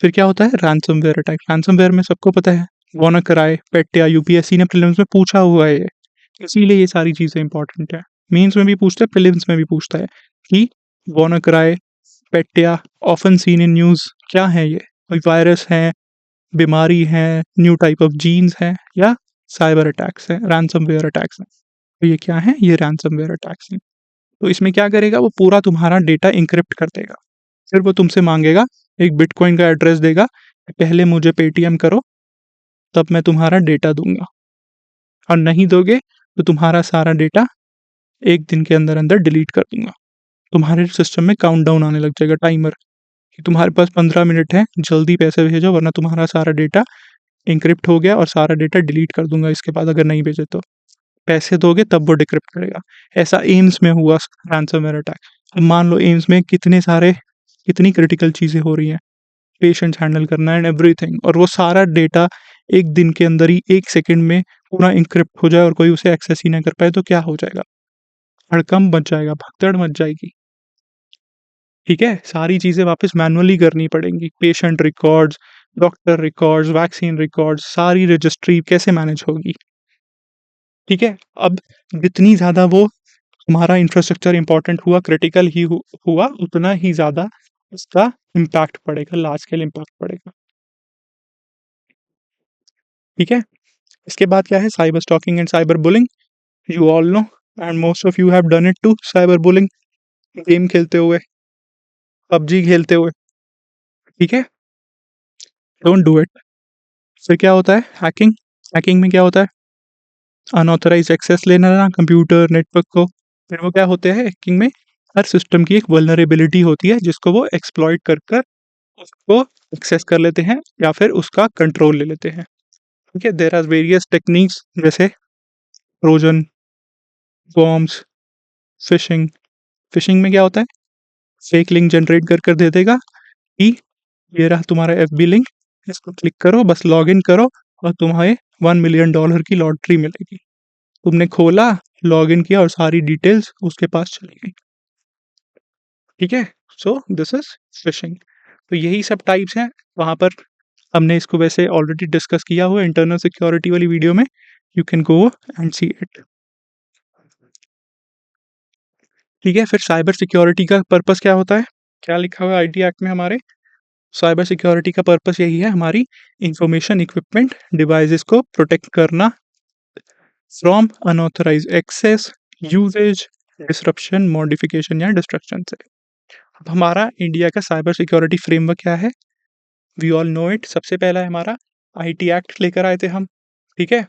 फिर क्या होता है रैनसमवेयर अटैक। रैनसमवेयर में सबको पता है WannaCry, पेट्या, यूपीएससी ने प्रीलिम्स में पूछा हुआ है ये। इसीलिए ये सारी चीज़ें इंपॉर्टेंट है। मेंस में भी पूछता है, प्रीलिम्स में भी पूछता है कि WannaCry, पेट्या, ऑफन सीन इन न्यूज़ क्या है ये? कोई वायरस है, बीमारी है, न्यू टाइप ऑफ जीन्स है या साइबर अटैक्स हैं, रैनसमवेयर अटैक्स हैं। तो ये क्या है? ये रैनसमवेयर अटैक्स हैं। तो इसमें क्या करेगा वो पूरा तुम्हारा डेटा एन्क्रिप्ट कर देगा। फिर वो तुमसे माँगेगा, एक बिटकॉइन का एड्रेस देगा, पहले मुझे पेटीएम करो, तब मैं तुम्हारा डेटा दूँगा और नहीं दोगे तो तुम्हारा सारा डेटा 1 दिन के अंदर-अंदर डिलीट कर दूँगा। तुम्हारे सिस्टम में काउंटडाउन आने लग जाएगा टाइमर कि तुम्हारे पास 15 मिनट है, जल्दी पैसे भेजो वरना तुम्हारा सारा डेटा एन्क्रिप्ट हो गया और सारा डेटा डिलीट कर दूँगा इसके बाद अगर नहीं भेजे तो। पैसे दोगे तब वो डिक्रिप्ट करेगा। ऐसा एम्स में हुआ रैनसमवेयर अटैक। अब मान लो एम्स में कितनी क्रिटिकल चीज़ें हो रही हैं, पेशेंट्स हैंडल करना एंड एवरीथिंग और वो सारा डेटा 1 दिन के अंदर ही 1 सेकंड में पूरा एन्क्रिप्ट हो जाए और कोई उसे एक्सेस ही ना कर पाए तो क्या हो जाएगा? हड़कंप मच जाएगा, भगदड़ मच जाएगी, ठीक है? सारी चीज़ें वापस मैनुअली करनी पड़ेंगी। Patient records, doctor records, vaccine records, सारी रजिस्ट्री कैसे मैनेज होगी, ठीक है? अब जितनी ज़्यादा वो हमारा इंफ्रास्ट्रक्चर इम्पोर्टेंट हुआ, क्रिटिकल ही हुआ, उतना ही ज़्यादा इसका इम्पैक्ट पड़ेगा, लार्ज स्केल इम्पैक्ट पड़ेगा, ठीक है? इसके बाद क्या है cyber stalking and cyber bullying, you all know and most of you have done it to cyber bullying, game खेलते हुए, पबजी खेलते हुए, ठीक है? Don't do it. फिर क्या होता है हैकिंग, हैकिंग में क्या होता है अनऑथराइज्ड एक्सेस लेना ना कंप्यूटर, नेटवर्क को। फिर वो क्या होते हैं हैकिंग में हर सिस्टम की एक वल्नरेबिलिटी होती है जिसको वो एक्सप्लॉइट कर कर उसको एक्सेस कर लेते हैं या फिर उसका कंट्रोल ले लेते हैं। ठीक है, देयर आर वेरियस टेक्निक्स जैसे ट्रोजन, बॉम्ब्स, फिशिंग। फिशिंग में क्या होता है फेक लिंक जनरेट कर कर दे देगा कि ये रहा तुम्हारा एफबी लिंक, इसको क्लिक करो, बस लॉगिन करो और तुम्हें $1 मिलियन की लॉटरी मिलेगी। तुमने खोला, लॉगिन किया और सारी डिटेल्स उसके पास चली गई। ठीक है, सो दिस इज फिशिंग। तो यही सब टाइप्स हैं। वहाँ पर हमने इसको वैसे ऑलरेडी डिस्कस किया हुआ इंटरनल सिक्योरिटी वाली वीडियो में, you can go and see it. ठीक है, फिर साइबर सिक्योरिटी का पर्पस क्या होता है, क्या लिखा हुआ है आईटी एक्ट में हमारे? साइबर सिक्योरिटी का पर्पस यही है हमारी इंफॉर्मेशन इक्विपमेंट डिवाइसेस को प्रोटेक्ट करना from unauthorised access, uses, disruption, modification या डिस्ट्रक्शन से। अब हमारा इंडिया का साइबर सिक्योरिटी फ्रेमवर्क क्या है? We all know it. सबसे पहला है हमारा आईटी एक्ट लेकर आए थे हम, ठीक है?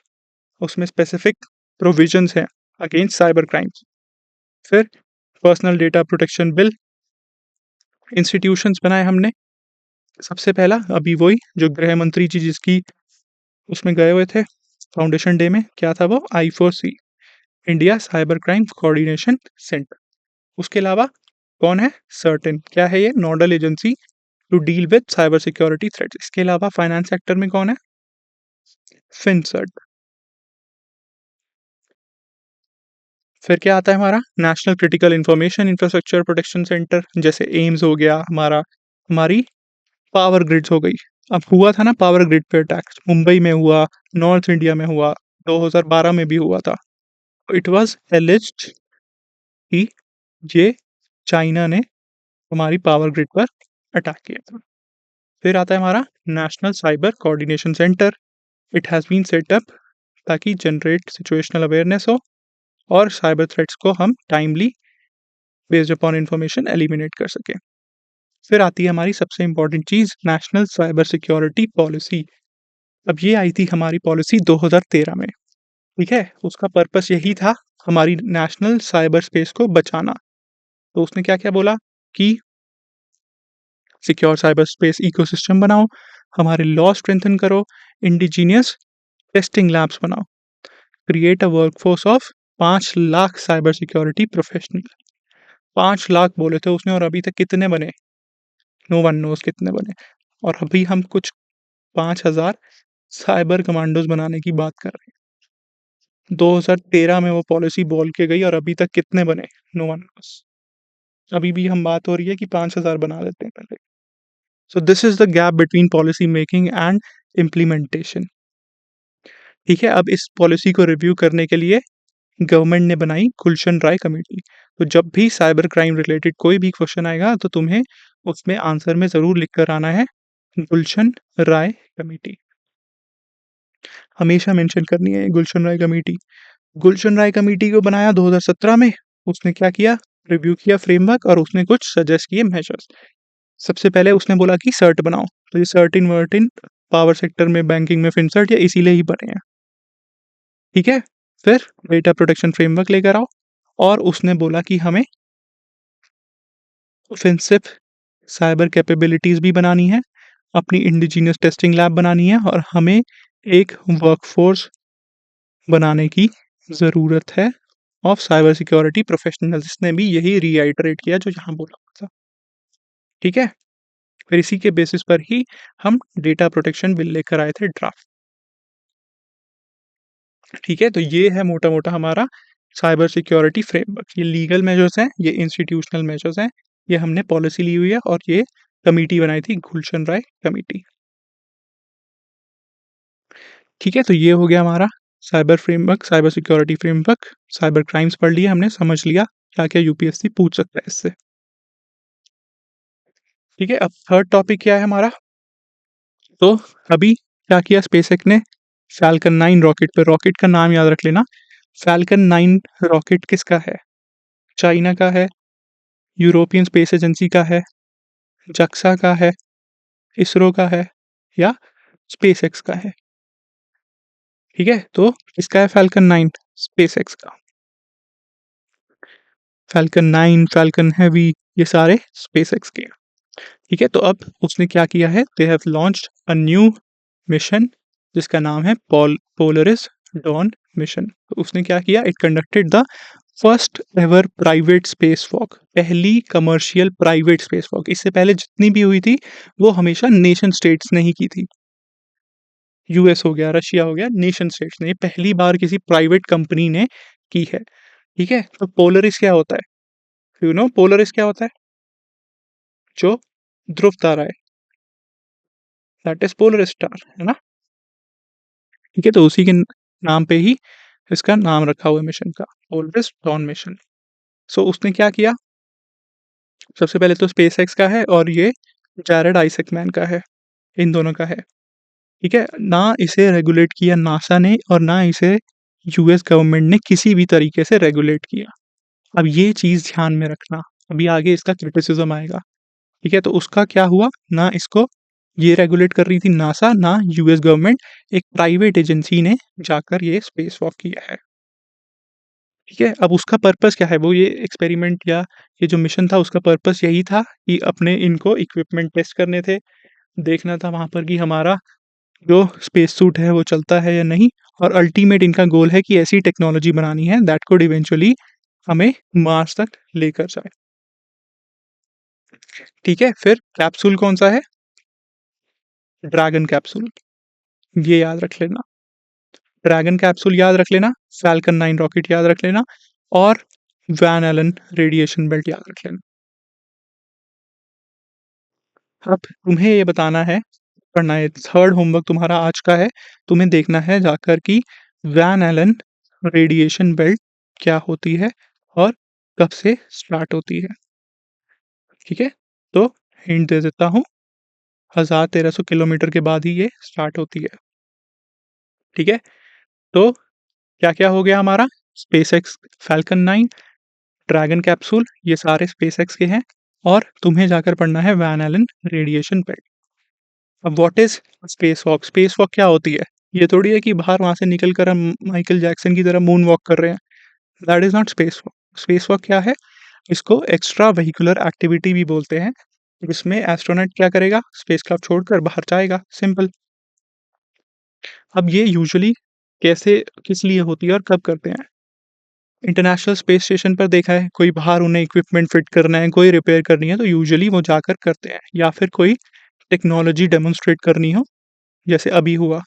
उसमें स्पेसिफिक प्रोविजंस हैं अगेंस्ट साइबर क्राइम्स। फिर personal data protection bill, institutions बनाए हमने। सबसे पहला अभी वही जो गृह मंत्री जी जिसकी उसमें गए हुए थे फाउंडेशन डे में, क्या था वो? I4C, India Cyber Crime Coordination Centre. उसके अलावा कौन है? सर्टेन, क्या है ये? Nodal agency to deal with cyber security threats. इसके अलावा फाइनेंस सेक्टर में कौन है? फिनसर्ट। फिर क्या आता है हमारा? National critical information infrastructure protection centre, जैसे एम्स हो गया हमारा, हमारी पावर ग्रिड्स हो गई। अब हुआ था ना पावर ग्रिड पे अटैक, मुंबई में हुआ, नॉर्थ इंडिया में हुआ, 2012 में भी हुआ था। इट वाज एलिज्ड कि ये चाइना ने हमारी पावर ग्रिड पर अटैक किया था। फिर आता है हमारा National Cyber Coordination Centre. It has been set up ताकि जनरेट सिचुएशनल अवेयरनेस हो और साइबर थ्रेट्स को हम timely based upon information eliminate कर सकें। फिर आती है हमारी सबसे इम्पोर्टेंट चीज़, नेशनल साइबर सिक्योरिटी पॉलिसी। अब ये आई थी हमारी पॉलिसी 2013 में, ठीक है? उसका पर्पस यही था हमारी नेशनल साइबर स्पेस को बचाना। तो उसने क्या-क्या बोला कि सिक्योर साइबर स्पेस इकोसिस्टम बनाओ, हमारे लॉ स्ट्रेंथन करो, इंडिजीनियस टेस्टिंग लैब्स बनाओ, create a workforce of 5 lakh cyber security professional. 5 lakh बोले थे उसने और अभी तक कितने बने? नो वन नोज़ कितने बने। और अभी हम कुछ 5,000 साइबर कमांडोज़ बनाने की बात कर रहे हैं। 2013 में वो पॉलिसी बोल के गई और अभी तक कितने बने? No one knows. अभी भी हम बात हो रही है कि 5,000 बना देते हैं पहले। So this is the gap between policy making and implementation. ठीक है, अब इस पॉलिसी को रिव्यू करने के लिए गवर्नमेंट ने बनाई गुलशन राय कमेटी। तो जब भी साइबर क्राइम रिलेटेड कोई भी क्वेश्चन आएगा तो तुम्हें उसमें आंसर में ज़रूर लिख कर आना है गुलशन राय कमेटी। हमेशा मेंशन करनी है गुलशन राय कमेटी। गुलशन राय कमेटी को बनाया 2017 में। उसने क्या किया? रिव्यू किया फ्रेमवर्क और उसने कुछ सजेस्ट किए मेजर्स। सबसे पहले उसने बोला कि सर्ट बनाओ। तो ये सर्टिन वर्टिन पावर सेक्टर में, बैंकिंग में फिनसर्ट या इसीलिए ही बने हैं। ठीक है? फिर डेटा प्रोटेक्शन फ्रेमवर्क लेकर आओ और उसने बोला कि हमें ऑफेंसिव साइबर कैपेबिलिटीज़ भी बनानी है, अपनी इंडिजीनियस टेस्टिंग लैब बनानी है और हमें एक वर्कफ़ोर्स बनाने की ज़रूरत है ऑफ साइबर सिक्योरिटी प्रोफेशनल्स। इसने भी यही रीआइटरेट किया जो यहाँ बोला था। ठीक है? फिर इसी के बेसिस पर ही हम डेटा प्रोटेक्शन बिल लेकर आए थे ड्राफ्ट। ठीक है? तो ये है मोटा-मोटा हमारा साइबर सिक्योरिटी फ्रेमवर्क। ये लीगल मेजर्स हैं, ये इंस्टीट्यूशनल मेजर्स हैं, ये हमने पॉलिसी ली हुई है और ये कमिटी बनाई थी गुलशन राय कमिटी। ठीक है? तो ये हो गया हमारा cyber framework, cyber security framework. Cyber crimes पढ़ लिया हमने, समझ लिया क्या-क्या यूपीएससी पूछ सकता है इससे। ठीक है? अब थर्ड टॉपिक क्या है हमारा? तो अभी क्या किया स्पेसएक्स ने? फ़ैल्कन 9 रॉकेट पे, रॉकेट का नाम याद रख लेना। फ़ैल्कन 9 रॉकेट किसका है? चाइना का है, यूरोपियन स्पेस एजेंसी का है, जक्सा का है, इसरो का है या स्पेसएक्स का है। ठीक है? तो किसका है फ़ैल्कन 9? स्पेसएक्स का। फ़ैल्कन 9, फ़ैल्कन हेवी ये सारे स्पेसएक्स के हैं। ठीक है? तो अब उसने क्या किया है? They have launched a new mission जिसका नाम है पोलरिस डॉन मिशन। तो उसने क्या किया? It conducted the first ever private space walk. पहली कमर्शियल प्राइवेट स्पेस वॉक। इससे पहले जितनी भी हुई थी वो हमेशा नेशन स्टेट्स ने ही की थी। यूएस हो गया, रशिया हो गया, नेशन स्टेट्स ने। ये पहली बार किसी प्राइवेट कंपनी ने की है। ठीक है? तो पोलरिस क्या होता है? यू नो पोलरिस क्या होता है? जो ध्रुव तारा है, दैट इज़ पोलरिस स्टार, है ना? ठीक है? तो उसी के नाम पे ही इसका नाम रखा हुआ है मिशन का, पोलरिस डॉन मिशन। सो उसने क्या किया? सबसे पहले तो स्पेसएक्स का है और ये जैरेड आइज़ैकमैन का है, इन दोनों का है। ठीक है? ना इसे रेगुलेट किया नासा ने और ना इसे यूएस गवर्नमेंट ने किसी भी तरीके से रेगुलेट किया। अब ये चीज़ ध्यान में रखना, अभी आगे इसका क्रिटिसिज़्म आएगा। ठीक है? तो उसका क्या हुआ? ना इसको ये रेगुलेट कर रही थी नासा, ना यूएस गवर्नमेंट, एक प्राइवेट एजेंसी ने जाकर ये स्पेस वॉक किया है। ठीक है? अब उसका पर्पस क्या है? वो ये एक्सपेरिमेंट या ये जो मिशन था उसका पर्पस यही था कि अपने इनको इक्विपमेंट टेस्ट करने थे, देखना था वहाँ पर कि हमारा जो स्पेस सूट है वो चलता है या नहीं और अल्टीमेट इनका गोल है कि ऐसी टेक्नोलॉजी बनानी है दैट कुड इवेंचुअली हमें मार्स तक लेकर जाए। ठीक है? फिर कैप्सूल कौन-सा है? ड्रैगन कैप्सूल, ये याद रख लेना। ड्रैगन कैप्सूल याद रख लेना, फ़ैल्कन 9 रॉकेट याद रख लेना और वैन एलन रेडिएशन बेल्ट याद रख लेना। अब तुम्हें ये बताना है, पढ़ना है, थर्ड होमवर्क तुम्हारा आज का है, तुम्हें देखना है जाकर कि वैन एलन रेडिएशन बेल्ट क्या होती है और कब से स्टार्ट होती है। ठीक है? तो हिंट दे देता हूँ, 1300 किलोमीटर के बाद ही ये स्टार्ट होती है। ठीक है? तो क्या-क्या हो गया हमारा? स्पेसएक्स फैल्कन 9, ड्रैगन कैप्सूल, ये सारे स्पेसएक्स के हैं और तुम्हें जाकर पढ़ना है वैन एलन रेडिएशन बेल्ट। अब what is space walk? Space walk क्या होती है? ये थोड़ी है कि बाहर वहाँ से निकल कर हम माइकल जैक्सन की तरह मून वॉक कर रहे हैं। That is not space walk. Space walk क्या है? इसको एक्स्ट्रा व्हीकुलर एक्टिविटी भी बोलते हैं। इसमें एस्ट्रोनॉट क्या करेगा? स्पेसक्राफ्ट छोड़कर बाहर जाएगा, सिंपल। अब ये यूजुअली कैसे, किस लिए होती है और कब करते हैं? इंटरनेशनल स्पेस स्टेशन पर देखा है, कोई बाहर उन्हें इक्विपमेंट फिट करना है, कोई रिपेयर करनी है, तो यूजुअली वो जाकर करते हैं, या फिर कोई टेक्नोलॉजी डेमोंस्ट्रेट करनी हो, जैसे अभी हुआ,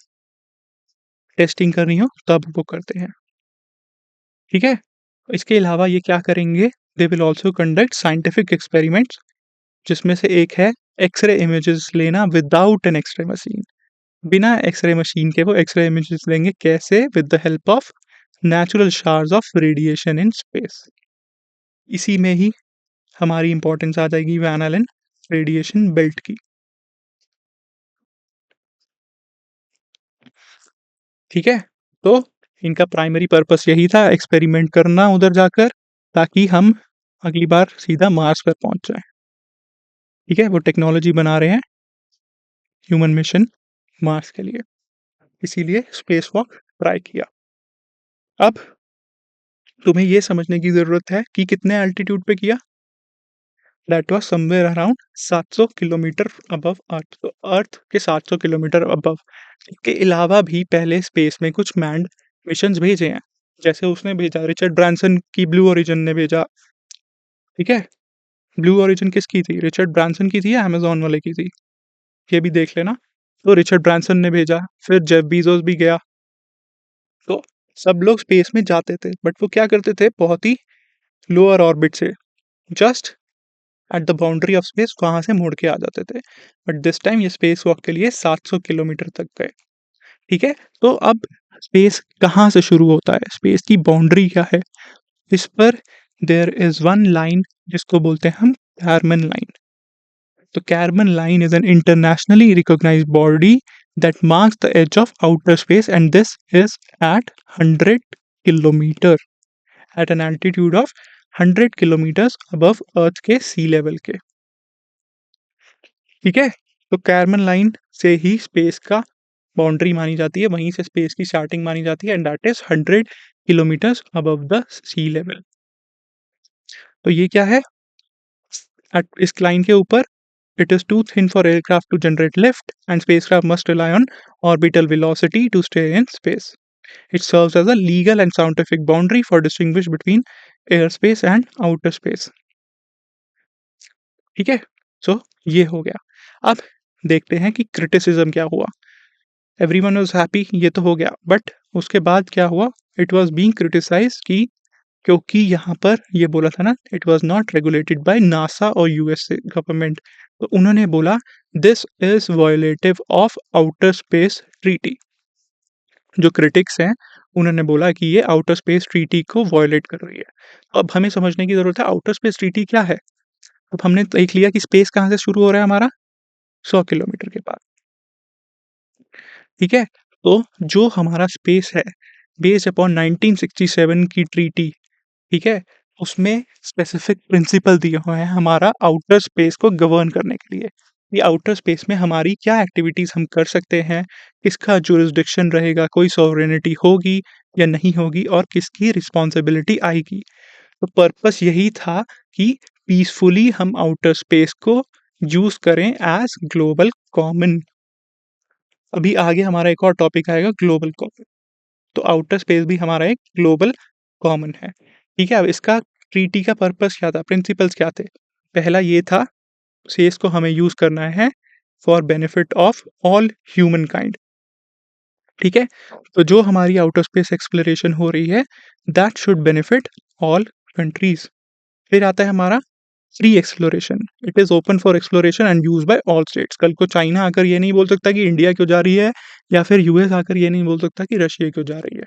टेस्टिंग करनी हो, तब वो करते हैं। ठीक है? इसके अलावा ये क्या करेंगे? They will also conduct scientific experiments, जिसमें से एक है एक्स-रे इमेजेस लेना विदाउट एन एक्स-रे मशीन। बिना एक्स-रे मशीन के वो एक्स-रे इमेजेस लेंगे, कैसे? With the help of natural showers of radiation in space. इसी में ही हमारी इंपॉर्टेंस आ जाएगी वैन एलन रेडिएशन बेल्ट की। ठीक है? तो इनका प्राइमरी पर्पस यही था, एक्सपेरिमेंट करना उधर जाकर, ताकि हम अगली बार सीधा मार्स पर पहुंच जाएं। ठीक है? वो टेक्नोलॉजी बना रहे हैं ह्यूमन मिशन मार्स के लिए, इसीलिए स्पेस वॉक ट्राई किया। अब तुम्हें ये समझने की ज़रूरत है कि कितने एल्टीट्यूड पे किया। That was somewhere around 700 kilometre above earth. तो अर्थ के 700 किलोमीटर अबव। इसके अलावा भी पहले स्पेस में कुछ मैन्ड मिशंस भेजे हैं, जैसे उसने भेजा, रिचर्ड ब्रांसन की ब्लू ओरिजिन ने भेजा। ठीक है? ब्लू ओरिजिन किसकी थी? रिचर्ड ब्रांसन की थी या अमेज़न वाले की थी? ये भी देख लेना। तो रिचर्ड ब्रांसन ने भेजा, फिर जेफ बीज़ोस भी गया। तो सब लोग स्पेस में जाते थे, बट वो क्या करते थे? बहुत ही लोअर ऑर्बिट से, just at the boundary of space वहाँ से मुड़ के आ जाते थे। बट दिस टाइम ये स्पेस वॉक के लिए 700 किलोमीटर तक गए। ठीक है? तो अब स्पेस कहाँ से शुरू होता है? स्पेस की बाउंड्री क्या है? इस पर देयर इज़ वन लाइन, जिसको बोलते हैं हम कॉरमन लाइन। तो Karman line is an internationally recognised body that marks the edge of outer space, and this is at 100 kilometre, at an altitude of 100 kilometres above अर्थ के सी level के। ठीक है? तो कॉरमन लाइन से ही स्पेस का boundary मानी जाती है, वहीं से स्पेस की स्टार्टिंग मानी जाती है, and that is 100 kilometres above the sea level. तो ये क्या है? एट इस लाइन के ऊपर, it is too thin for aircraft to generate lift, and spacecraft must rely on orbital velocity to stay in space. It serves as a legal and scientific boundary for distinguish between airspace and outer space. ठीक है? सो ये हो गया। अब देखते हैं कि criticism क्या हुआ। एवरीवन वाज हैप्पी, ये तो हो गया, बट उसके बाद क्या हुआ? इट वाज बीइंग क्रिटिसाइज्ड कि क्योंकि यहाँ पर ये बोला था ना, it was not regulated by NASA और यूएसए गवर्नमेंट, तो उन्होंने बोला this is violative of outer space treaty. जो क्रिटिक्स हैं, उन्होंने बोला कि ये आउटर स्पेस ट्रीटी को वायोलेट कर रही है। अब हमें समझने की जरूरत है आउटर स्पेस ट्रीटी क्या है। अब हमने देख लिया कि स्पेस कहाँ से शुरू हो रहा है हमारा, 100 किलोमीटर के पास। ठीक है? तो जो हमारा स्पेस है, बेस्ड अपॉन 1967 की ट्रीटी, ठीक है? उसमें स्पेसिफिक प्रिंसिपल दिए हुए हैं हमारा आउटर स्पेस को गवर्न करने के लिए। ये आउटर स्पेस में हमारी क्या एक्टिविटीज़ हम कर सकते हैं, किसका जुरिस्डिक्शन रहेगा, कोई सॉवरेनिटी होगी या नहीं होगी, और किसकी रिस्पॉन्सिबिलिटी आएगी। तो पर्पस यही था कि पीसफुली हम आउटर स्पेस को यूज़ करें एज़ ग्लोबल कॉमन। अभी आगे हमारा एक और टॉपिक आएगा, ग्लोबल कॉमन। तो आउटर स्पेस भी हमारा एक ग्लोबल कॉमन है। ठीक है? अब इसका ट्रीटी का पर्पस क्या था, प्रिंसिपल्स क्या थे? पहला ये था, स्पेस को हमें यूज़ करना है for benefit of all human kind. ठीक है? तो जो हमारी आउटर स्पेस एक्सप्लोरेशन हो रही है, that should benefit all countries. फिर आता है हमारा free exploration. It is open for exploration and used by all states. कल को चाइना आकर ये नहीं बोल सकता कि इंडिया क्यों जा रही है, या फिर यूएस आकर ये नहीं बोल सकता कि रशिया क्यों जा रही है।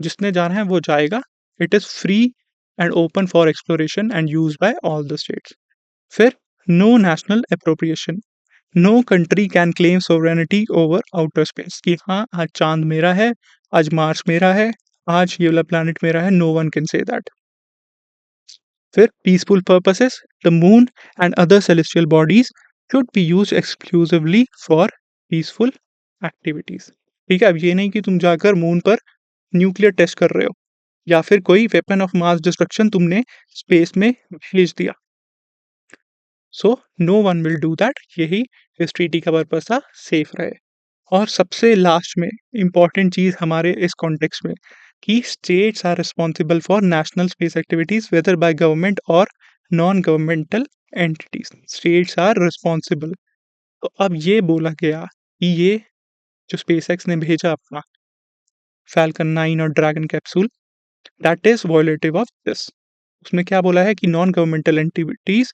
जिसने जाना है वो जाएगा। It is free and open for exploration and used by all the states. फिर no national appropriation. No country can claim sovereignty over outer space, कि हाँ, आज चांद मेरा है, आज मार्स मेरा है, आज ये वाला प्लैनेट मेरा है, no one can say that. फिर peaceful purposes, the moon and other celestial bodies should be used exclusively for peaceful activities. ठीक है, अब ये नहीं कि तुम जाकर मून पर न्यूक्लियर टेस्ट कर रहे हो या फिर कोई वेपन ऑफ मास डिस्ट्रक्शन तुमने स्पेस में भेज दिया। So no one will do that. यही इस ट्रीटी का पर्पस था, सेफ रहे। और सबसे लास्ट में इंपॉर्टेंट चीज हमारे इस कॉन्टेक्स्ट में कि states are responsible for national space activities whether by government और non governmental entities. States are responsible. तो अब ये बोला गया कि ये जो स्पेस एक्स ने भेजा अपना फैल्कन 9 और dragon capsule, that is violative of this. उसमें क्या बोला है कि नॉन गवर्नमेंटल एंटिविटीज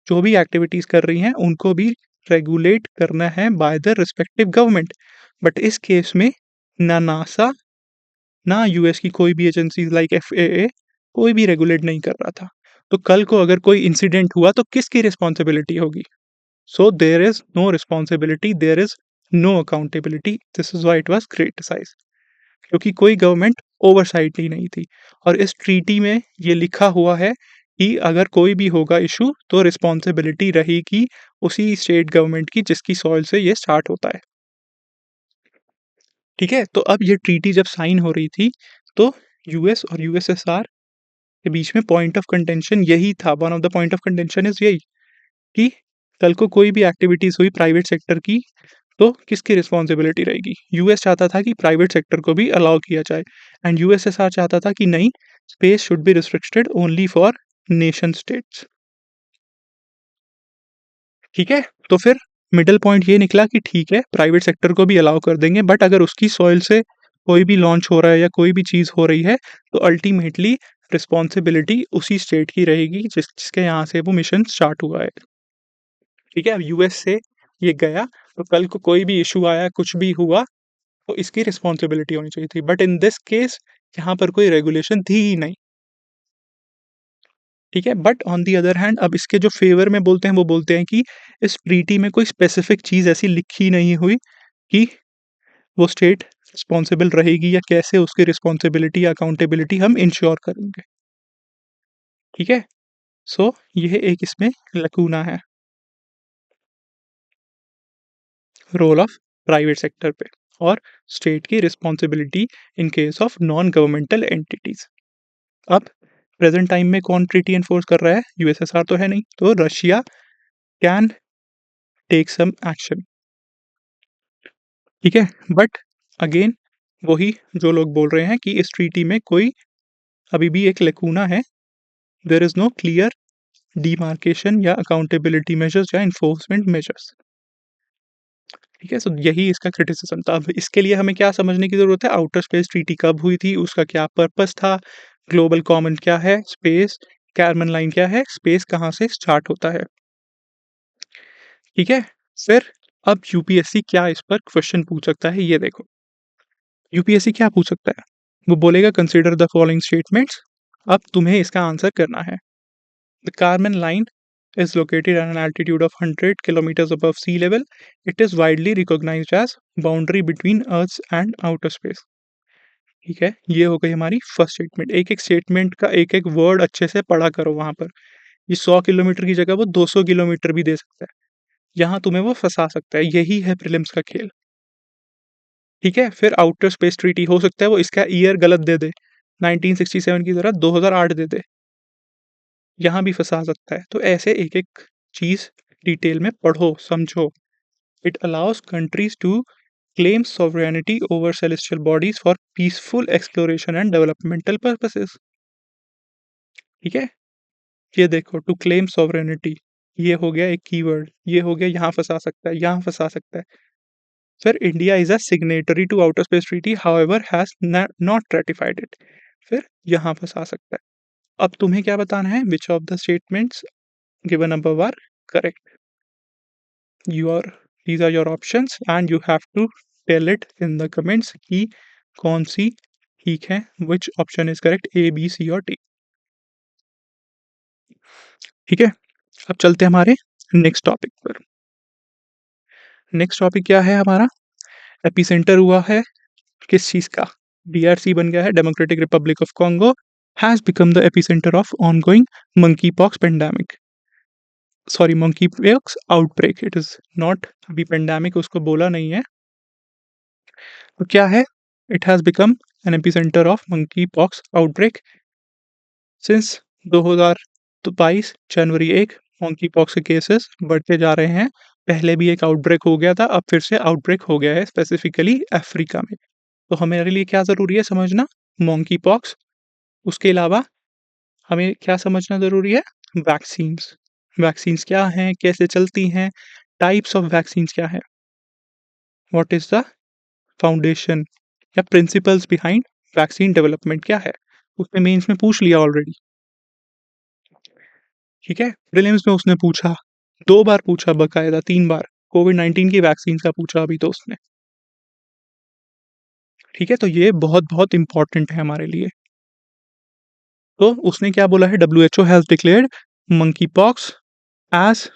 जो भी एक्टिविटीज कर रही हैं उनको भी रेगुलेट करना है by the respective government. But इस केस में ना नासा ना यूएस की कोई भी एजेंसी लाइक एफएए कोई भी रेगुलेट नहीं कर रहा था। तो कल को अगर कोई इंसिडेंट हुआ तो किसकी रिस्पॉन्सिबिलिटी होगी? So there is no responsibility, there is no accountability. This is why it was criticised, क्योंकि कोई गवर्नमेंट ओवरसाइट ही नहीं थी। और इस ट्रीटी में ये लिखा हुआ है कि अगर कोई भी होगा इशू तो रिस्पॉन्सिबिलिटी रहेगी उसी स्टेट गवर्नमेंट की जिसकी सॉइल से ये स्टार्ट होता है। ठीक है, तो अब ये ट्रीटी जब साइन हो रही थी तो यूएस और यूएसएसआर के बीच में पॉइंट ऑफ कंटेंशन यही था। One of the point of contention is यही कि कल को कोई भी एक्टिविटीज हुई प्राइवेट सेक्टर की तो किसकी रिस्पॉन्सिबिलिटी रहेगी? यूएस चाहता था कि प्राइवेट सेक्टर को भी अलाउ किया जाए एंड यूएसएसआर चाहता था कि नहीं, space should be restricted only for nation states. ठीक है, तो फिर मिडल पॉइंट ये निकला कि ठीक है प्राइवेट सेक्टर को भी अलाउ कर देंगे, बट अगर उसकी सॉइल से कोई भी लॉन्च हो रहा है या कोई भी चीज़ हो रही है तो अल्टीमेटली रिस्पॉन्सिबिलिटी उसी स्टेट की रहेगी जिसके यहाँ से वो मिशन स्टार्ट हुआ है। ठीक है, अब यूएस से ये गया तो कल को कोई भी इशू आया, कुछ भी हुआ तो इसकी रिस्पॉन्सिबिलिटी होनी चाहिए थी। बट इन दिस केस यहाँ पर कोई रेगुलेशन थी ही नहीं। ठीक है, but on the other hand अब इसके जो फेवर में बोलते हैं वो बोलते हैं कि इस ट्रीटी में कोई स्पेसिफिक चीज़ ऐसी लिखी नहीं हुई कि वो स्टेट रिस्पॉन्सिबल रहेगी या कैसे उसकी रिस्पॉन्सिबिलिटी या अकाउंटेबिलिटी हम इंश्योर करेंगे। ठीक है, सो ये एक इसमें लकूना है रोल ऑफ प्राइवेट सेक्टर पे और स्टेट की responsibility in case of non governmental entities. अब प्रेजेंट टाइम में कौन ट्रीटी एनफोर्स कर रहा है? यूएसएसआर तो है नहीं, तो Russia can take some action. ठीक है, बट अगेन वही जो लोग बोल रहे हैं कि इस ट्रीटी में कोई अभी भी एक लेकूना है, there is no clear demarcation या अकाउंटेबिलिटी मेजर्स या इन्फोर्समेंट मेजर्स। ठीक है, सो यही इसका क्रिटिसिज्म था। अब इसके लिए हमें क्या समझने की ज़रूरत है? आउटर स्पेस ट्रीटी कब हुई थी, उसका क्या पर्पस था, ग्लोबल कॉमन क्या है, स्पेस कैरमन लाइन क्या है, स्पेस कहाँ से स्टार्ट होता है। ठीक है, फिर अब यूपीएससी क्या इस पर क्वेश्चन पूछ सकता है, ये देखो। यूपीएससी क्या पूछ सकता है? वो बोलेगा कंसीडर द फॉलोइंग स्टेटमेंट्स। अब तुम्हें इसका आंसर करना है। The Karman line is located at an altitude of 100 kilometers above sea level. It is widely recognized as boundary between Earth and outer space. ठीक है, ये हो गई हमारी फर्स्ट स्टेटमेंट। एक एक स्टेटमेंट का एक एक वर्ड अच्छे से पढ़ा करो वहां पर। ये 100 किलोमीटर की जगह वो 200 किलोमीटर भी दे सकता है, यहाँ तुम्हें वो फंसा सकता है। यही है प्रीलिम्स का खेल। ठीक है, फिर आउटर स्पेस ट्रीटी हो सकता है वो इसका ईयर गलत दे दे, 1967 की तरह 2008 दे दे, यहाँ भी फंसा सकता है। तो ऐसे एक एक चीज डिटेल में पढ़ो समझो। It allows countries to claim sovereignty over celestial bodies for peaceful exploration and developmental purposes. ठीक है, ये देखो टू क्लेम सॉवरेनिटी, ये हो गया एक कीवर्ड, ये हो गया यहाँ फंसा सकता है, यहाँ फंसा सकता है। फिर India is a signatory to outer space treaty however has not ratified it, फिर यहाँ फंसा सकता है। अब तुम्हें क्या बताना है? Which of the statements given above are correct? your these are your options and you have to tell it in the comments कि कौन सी ठीक है, which option is correct, A, B, C और D। ठीक है, अब चलते हैं हमारे नेक्स्ट टॉपिक पर। नेक्स्ट टॉपिक क्या है हमारा? एपिसेंटर हुआ है किस चीज का? DRC बन गया है, democratic Republic of Congo, has become the epicentre of ongoing monkey pox pandemic, sorry monkey pox outbreak, it is not अभी पेंडेमिक उसको बोला नहीं है। तो क्या है? It has become an epicentre of monkey pox outbreak since 2022 January 1 monkey pox के cases बढ़ते जा रहे हैं। पहले भी एक आउटब्रेक हो गया था, अब फिर से आउटब्रेक हो गया है स्पेसिफिकली अफ्रीका में। तो हमारे लिए क्या ज़रूरी है समझना? मंकी पॉक्स, उसके अलावा हमें क्या समझना ज़रूरी है? वैक्सीन्स। वैक्सीन्स क्या हैं? कैसे चलती हैं? टाइप्स ऑफ वैक्सीन्स क्या हैं? व्हाट इज़ द फाउंडेशन या प्रिंसिपल्स बिहाइंड वैक्सीन डेवलपमेंट क्या है? उसने मेंस में पूछ लिया ऑलरेडी, ठीक है? प्रीलिम्स में उसने पूछा, 2 बार पूछा बकायदा 3 बार, कोविड-19 की वैक्सीन का पूछा अभी तो उसने, ठीक है? तो ये बहुत-बहुत इम्पोर्टेंट है हमारे लिए। तो उसने क्या बोला है? WHO has declared monkey pox as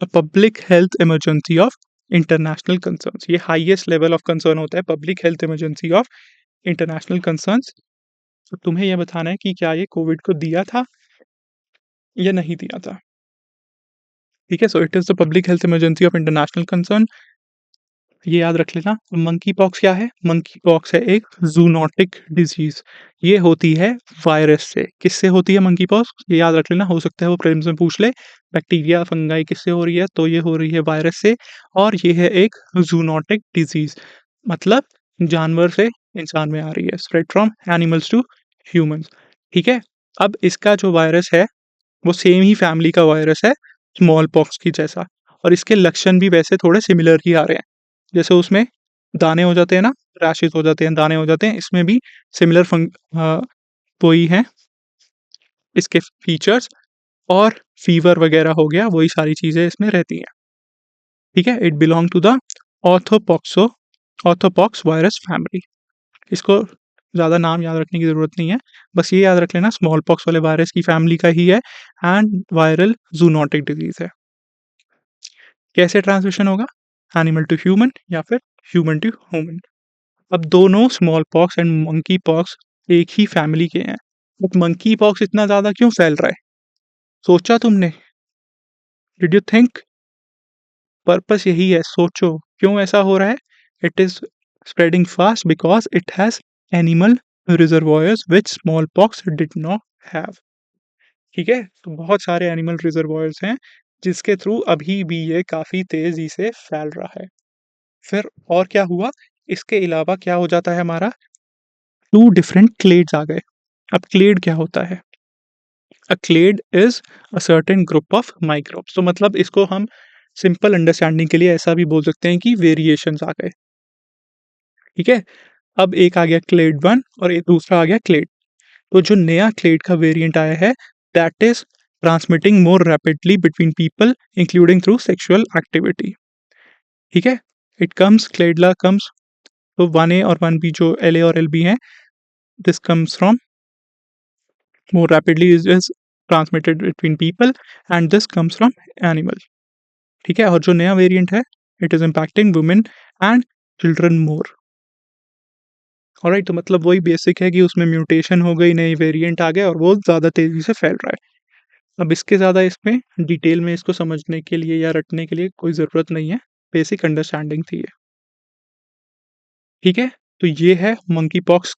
a public health emergency of international concerns. ये हाईएस्ट लेवल ऑफ कंसर्न होता है, public health emergency of international concerns. तो तुम्हें ये बताना है कि क्या ये कोविड को दिया था या नहीं दिया था, ठीक है? So it is the public health emergency of international concern, ये याद रख लेना। मंकी पॉक्स क्या है? मंकी पॉक्स है एक ज़ूनोटिक डिज़ीज़। ये होती है वायरस से। किससे होती है मंकी पॉक्स? ये याद रख लेना, हो सकता है वो प्रीलिम्स में पूछ ले। बैक्टीरिया, फंगाई किससे हो रही है? तो ये हो रही है वायरस से, और ये है एक ज़ूनोटिक डिज़ीज़, मतलब जानवर से इंसान में आ रही है। Spread from animals to humans, ठीक है? अब इसका जो वायरस है, वो सेम ही फैमिली का वायरस है, स्मॉल पॉक्स की जैसा, और इसके लक्षण भी वैसे थोड़े सिमिलर ही आ रहे हैं। जैसे उसमें दाने हो जाते हैं ना, रैशेज़ हो जाते हैं, दाने हो जाते हैं, इसमें भी सिमिलर वही हैं इसके फीचर्स, और फ़ीवर वगैरह हो गया, वही सारी चीज़ें इसमें रहती हैं, ठीक है? It belong to the orthopox orthopox virus family. इसको ज़्यादा नाम याद रखने की ज़रूरत नहीं है, बस ये याद रख लेना स्मॉल पॉक्स वाले वायरस की फैमिली का ही है, एंड वायरल ज़ूनोटिक डिज़ीज़ है। कैसे ट्रांसमिशन होगा? एनिमल टू ह्यूमन या फिर ह्यूमन टू ह्यूमन। अब दोनों smallpox and monkeypox एक ही फैमिली के हैं, बट मंकी पॉक्स इतना ज़्यादा क्यों फैल रहा है? सोचा तुमने? Did you think? पर्पस यही है, सोचो क्यों ऐसा हो रहा है? It is spreading fast because it has animal reservoirs which small pox did not have, ठीक है? तो बहुत सारे एनिमल रिजर्वॉयर्स हैं, जिसके थ्रू अभी भी ये काफ़ी तेज़ी से फैल रहा है। फिर और क्या हुआ? इसके अलावा क्या हो जाता है हमारा? 2 डिफरेंट क्लेड्स आ गए। अब क्लेड क्या होता है? A clade is a certain group of microbes. तो मतलब इसको हम सिंपल अंडरस्टैंडिंग के लिए ऐसा भी बोल सकते हैं कि वेरिएशंस आ गए, ठीक है? अब एक आ गया क्लेड 1 और एक दूसरा आ गया क्लेड। तो जो नया क्लेड का वेरिएंट आया है, that is transmitting more rapidly between people including through sexual activity, ठीक है? इट कम्स क्लेडला कम्स, तो 1A और 1B जो LA और LB हैं, this comes from more rapidly is transmitted between people, and this comes from animal, ठीक है? और जो नया वेरिएंट है, it is impacting women and children more, alright? तो मतलब वही बेसिक है कि उसमें म्यूटेशन हो गई, नए वेरिएंट आ गए और वो ज़्यादा तेज़ी से फैल रहा है। अब इसके ज़्यादा इसमें डिटेल में इसको समझने के लिए या रटने के लिए कोई ज़रूरत नहीं है, बेसिक अंडरस्टैंडिंग थी ये, ठीक है? तो ये है monkey pox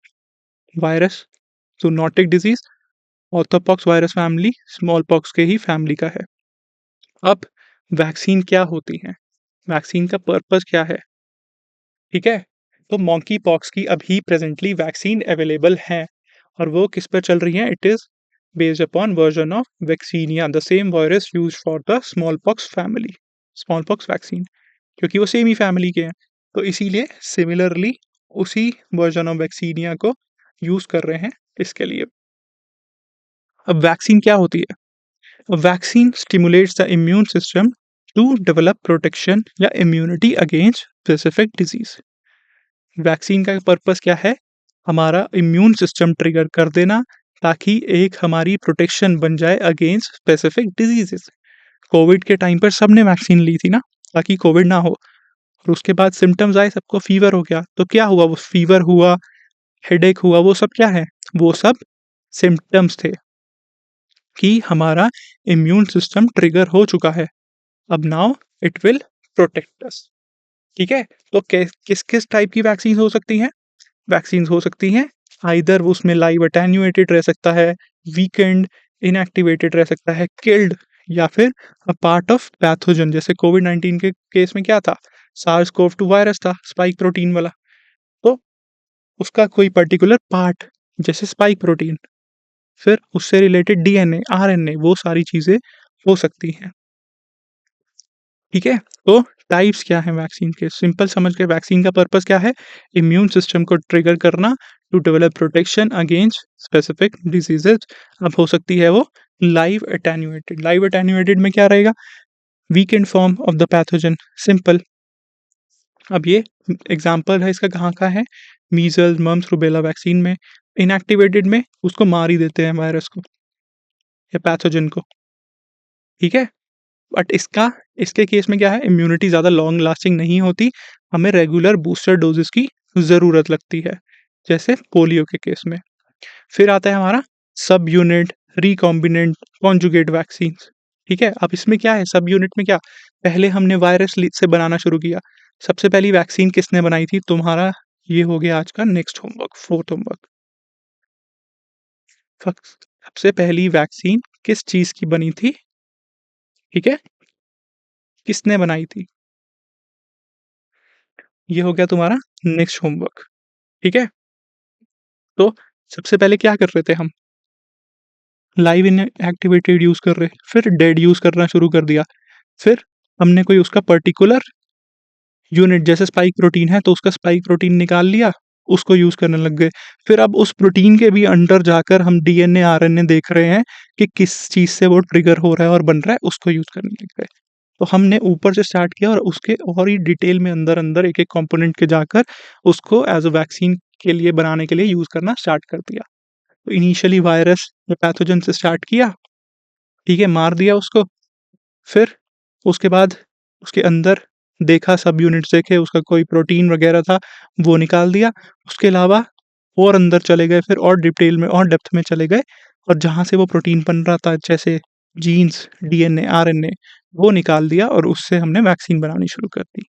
virus, zoonotic disease, orthopox virus family, small pox के ही फैमिली का है। अब वैक्सीन क्या होती हैं? वैक्सीन का पर्पस क्या है? ठीक है? तो मंकी पॉक्स की अभी प्रेज़ेंटली वैक्सीन अवेलेबल हैं, और वो किस पर चल रही हैं? It is based upon version of vaccinia, the same virus used for the small pox family, small pox vaccine, क्योंकि वो सेम ही फैमिली के हैं। तो इसीलिए सिमिलरली उसी वर्ज़न ऑफ वैक्सीनिया को यूज़ कर रहे हैं इसके लिए। अब वैक्सीन क्या होती है? Vaccine stimulates the immune system to develop protection या immunity against specific disease. Vaccine का पर्पस क्या है? हमारा इम्यून सिस्टम ट्रिगर कर देना, ताकि एक हमारी प्रोटेक्शन बन जाए अगेंस्ट स्पेसिफिक डिजीजेस। कोविड के टाइम पर सबने वैक्सीन ली थी ना, ताकि कोविड ना हो, और उसके बाद सिम्टम्स आए, सबको फीवर हो गया, तो क्या हुआ? वो फीवर हुआ, हेडेक हुआ, वो सब क्या है? वो सब सिम्पटम्स थे कि हमारा इम्यून सिस्टम ट्रिगर हो चुका है। अब now it will protect us. ठीक है? तो किस-किस टाइप की वैक्सीन हो सकती हैं? वैक्सीन्स हो सकती हैं, आइदर उसमें लाइव अटेन्युएटेड रह सकता है, वीकेंड, इनएक्टिवेटेड रह सकता है, किल्ड, या फिर अ पार्ट ऑफ पैथोजन। जैसे कोविड-19 के केस में क्या था? सार्स कोव 2 वायरस था, स्पाइक प्रोटीन वाला। तो उसका कोई पर्टिकुलर पार्ट, जैसे स्पाइक प्रोटीन, फिर उससे रिलेटेड डीएनए, आरएनए, वो सारी चीज़ें हो सकती हैं। ठीक है? तो टाइप्स क्या हैं वैक्सीन के? सिंपल समझ के, वैक्सीन का पर्पस क्या है? इम्यून सिस्टम को ट्रिगर करना to develop protection against specific diseases. अब हो सकती है वो लाइव अटेन्युएटेड। लाइव अटेन्युएटेड में क्या रहेगा? Weekend form of the pathogen, simple. अब ये एग्ज़ाम्पल है इसका, कहाँ का है? मीज़ल्स, मम्प्स, रूबेला वैक्सीन में। इनएक्टिवेटेड में उसको मार ही देते हैं, वायरस को या पैथोजन को। ठीक है? बट इसके केस में क्या है? इम्यूनिटी ज़्यादा लॉन्ग लास्टिंग नहीं होती, हमें रेगुलर बूस्टर डोजेस की ज़रूरत लगती है, जैसे पोलियो के केस में। फिर आता है हमारा सब यूनिट रिकॉम्बिनेंट कॉन्जुगेट वैक्सीन्स। ठीक है? अब इसमें क्या है? सब यूनिट में क्या, पहले हमने वायरस से बनाना शुरू किया। सबसे पहली वैक्सीन किसने बनाई थी? तुम्हारा ये हो गया आज का नेक्स्ट होमवर्क, फोर्थ होमवर्क। सबसे पहली वैक्सीन किस चीज़ की बनी थी? ठीक है? किसने बनाई थी? ये हो गया तुम्हारा नेक्स्ट होमवर्क। ठीक है? तो सबसे पहले क्या कर रहे थे हम? लाइव इनएक्टिवेटेड यूज़ कर रहे, फिर डेड यूज़ करना शुरू कर दिया। फिर हमने कोई उसका पर्टिकुलर यूनिट, जैसे स्पाइक प्रोटीन है तो उसका स्पाइक प्रोटीन निकाल लिया, उसको यूज़ करने लग गए। फिर अब उस प्रोटीन के भी अंडर जाकर हम डीएनए, आरएनए देख रहे हैं कि किस चीज़ से वो ट्रिगर हो रहा है और बन रहा है, उसको यूज़ करने लग गए। तो हमने ऊपर से स्टार्ट किया और उसके और ही डिटेल में अंदर-अंदर एक-एक कंपोनेंट के जाकर उसको एज़ अ वैक्सीन के लिए बनाने के लिए यूज़ करना स्टार्ट कर दिया। तो इनिशियली वायरस या पैथोजन से स्टार्ट किया, ठीक है, मार दिया उसको। फिर उसके बाद उसके अंदर देखा, सब यूनिट्स देखे, उसका कोई प्रोटीन वगैरह था, वो निकाल दिया। उसके अलावा और अंदर चले गए, फिर और डिटेल में और डेप्थ में चले गए और जहाँ से वो प्रोटीन बन रहा था, जैसे जीन्स, डीएनए, आरएनए, वो निकाल दिया और उससे हमने वैक्सीन बनानी शुरू कर दी।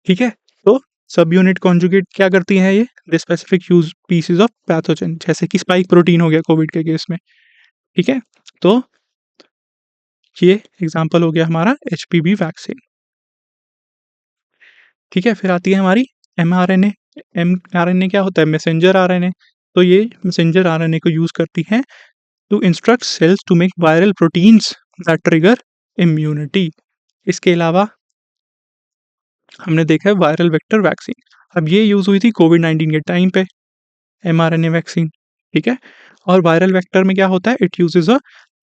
ठीक है? तो सब यूनिट कॉन्जुगेट क्या करती हैं ये? The specific use pieces of pathogen, जैसे कि स्पाइक प्रोटीन हो गया कोविड के केस में। ठीक है? तो ये एग्ज़ाम्पल हो गया हमारा एचपीवी वैक्सीन। ठीक है? फिर आती है हमारी एमआरएनए। एमआरएनए क्या होता है? Messenger RNA. तो ये मैसेंजर आरएनए को यूज़ करती हैं to instruct cells to make viral proteins that trigger immunity. इसके अलावा हमने देखा है वायरल वेक्टर वैक्सीन। अब ये यूज़ हुई थी कोविड-19 के टाइम पे, एमआरएनए वैक्सीन। ठीक है? और वायरल वेक्टर में क्या होता है? It uses a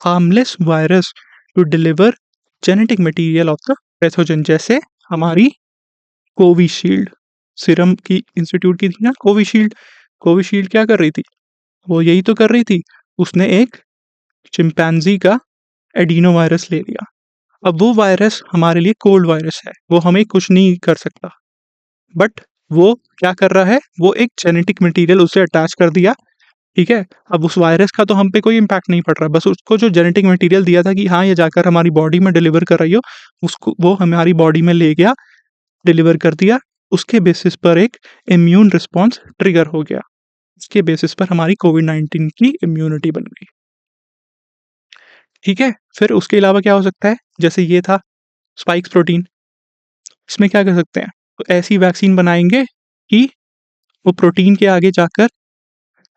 harmless virus to deliver genetic material of the pathogen, जैसे हमारी कोविशील्ड, सीरम की इंस्टीट्यूट की थी ना कोविशील्ड। कोविशील्ड क्या कर रही थी? वो यही तो कर रही थी। उसने एक चिंपैंज़ी का एडिनो वायरस ले लिया। अब वो वायरस हमारे लिए कोल्ड वायरस है, वो हमें कुछ नहीं कर सकता। बट वो क्या कर रहा है? वो एक जेनेटिक मटीरियल उसे अटैच कर दिया, ठीक है? अब उस वायरस का तो हम पे कोई इम्पैक्ट नहीं पड़ रहा है, बस उसको जो जेनेटिक मटीरियल दिया था कि हाँ, ये जाकर हमारी बॉडी में डिलीवर कर रही हो, उसको वो हमारी बॉडी में ले गया, डिलीवर कर दिया। उसके बेसिस पर एक इम्यून रिस्पॉन्स ट्रिगर हो गया। इसके बेसिस पर हमारी कोविड-19 की इम्यूनिटी बन गई। ठीक है? फिर उसके अलावा क्या हो सकता है? जैसे ये था स्पाइक प्रोटीन, इसमें क्या कर सकते हैं? तो ऐसी वैक्सीन बनाएँगे कि वो प्रोटीन के आगे जाकर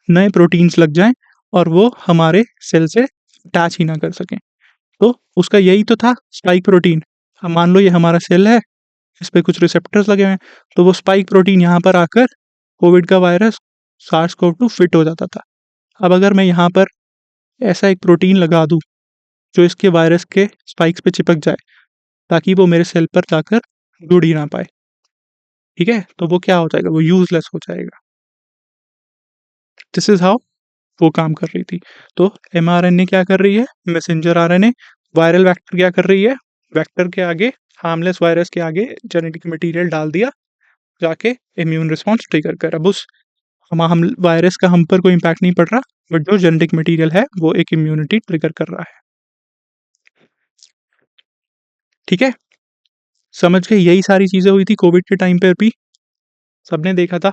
नए प्रोटीन्स लग जाएँ और वो हमारे सेल से अटैच ही ना कर सकें। तो उसका यही तो था स्पाइक प्रोटीन। अब मान लो ये हमारा सेल है, इस पे कुछ रिसेप्टर्स लगे हुए हैं, तो वो स्पाइक प्रोटीन यहाँ पर आकर कोविड का वायरस सार्स कोव 2 फिट हो जाता था। अब अगर मैं यहाँ पर ऐसा एक प्रोटीन लगा दूँ, जो इसके वायरस के स्पाइक्स पे चिपक जाए, ताकि वो मेरे सेल पर जाकर जुड़ ही ना पाए, ठीक है? तो वो क्या हो जाएगा? वो यूज़लेस हो जाएगा। दिस इज़ हाउ वो काम कर रही थी। तो एमआरएनए क्या कर रही है? Messenger RNA. वायरल वेक्टर क्या कर रही है? वेक्टर के आगे, हार्मलेस वायरस के आगे जेनेटिक मटीरियल डाल दिया, जाके इम्यून रिस्पॉन्स ट्रिगर कर। अब उस हम वायरस का हम पर कोई इम्पैक्ट नहीं पड़ रहा, बट जो जेनेटिक मटेरियल है वो एक इम्यूनिटी ट्रिगर कर रहा है। ठीक है? समझ गए? यही सारी चीज़ें हुई थी कोविड के टाइम पर भी, सबने देखा था।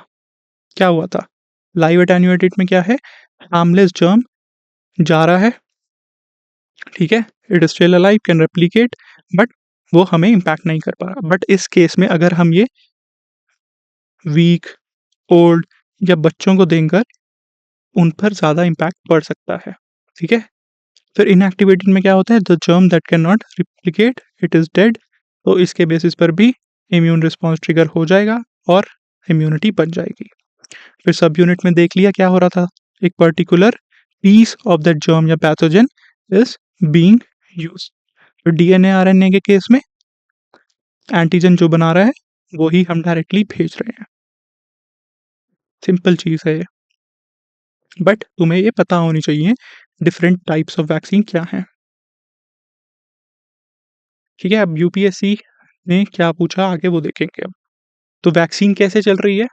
क्या हुआ था? लाइव एटेन्यूएटेड में क्या है? हार्मलेस जर्म जा रहा है, ठीक है? It is still alive, can replicate, but वो हमें इम्पैक्ट नहीं कर पा रहा। बट इस केस में अगर हम ये वीक, ओल्ड या बच्चों को देकर उन पर ज़्यादा इम्पैक्ट पड़ सकता है, ठीक है? फिर इनएक्टिवेटेड में क्या होता है? The germ that can not replicate, it is dead. तो इसके बेसिस पर भी इम्यून रिस्पॉन्स ट्रिगर हो जाएगा और इम्यूनिटी बन जाएगी। फिर सब यूनिट में देख लिया क्या हो रहा था? एक particular piece of that germ या पैथोजन इज बीइंग यूज्ड। तो डीएनए आरएनए के केस में एंटीजन जो बना रहा है वो ही हम डायरेक्टली भेज रहे हैं। सिंपल चीज़ है ये। बट तुम्हें ये पता होनी चाहिए डिफरेंट टाइप्स ऑफ वैक्सीन क्या हैं। ठीक है, अब यूपीएससी ने क्या पूछा आगे वो देखेंगे अब। तो वैक्सीन कैसे चल रही है?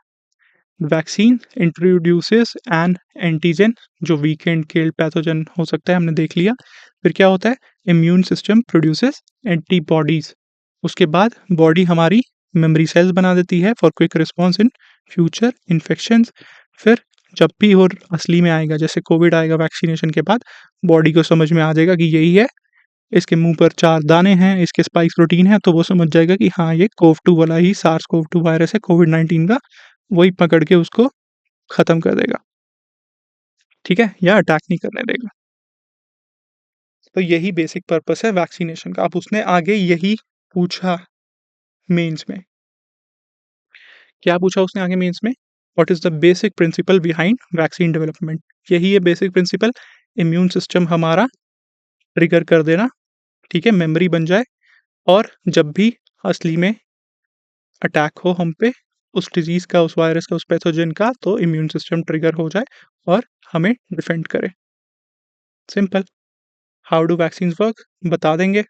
वैक्सीन इंट्रोड्यूसेस एन एंटीजन जो वीक एंड किल्ड पैथोजन हो सकता है, हमने देख लिया। फिर क्या होता है? Immune system produces antibodies. उसके बाद बॉडी हमारी मेमोरी सेल्स बना देती है for quick response in future infections. फिर जब भी और असली में आएगा, जैसे कोविड आएगा वैक्सीनेशन के बाद, बॉडी को समझ में आ जाएगा कि यही है, इसके मुंह पर 4 दाने हैं, इसके स्पाइक प्रोटीन है, तो वो समझ जाएगा कि हाँ, ये कोव-2 वाला ही सार्स-कोव-2 वायरस है, कोविड-19 का, वही पकड़ के उसको खत्म कर देगा, ठीक है? या अटैक नहीं करने देगा। तो यही बेसिक पर्पस है वैक्सीनेशन का। अब उसने आगे यही पूछा मेंस में। क्या पूछा उसने आगे मेंस में? What is the basic principle behind vaccine development? यही है बेसिक प्रिंसिपल, इम्यून सिस्टम हमारा ट्रिगर कर देना, ठीक है? मेमोरी बन जाए और जब भी असली में अटैक हो हम पे, उस डिज़ीज़ का, उस वायरस का, उस पैथोजन का, तो इम्यून सिस्टम ट्रिगर हो जाए और हमें डिफेंड करे। Simple. How do vaccines work? बता देंगे।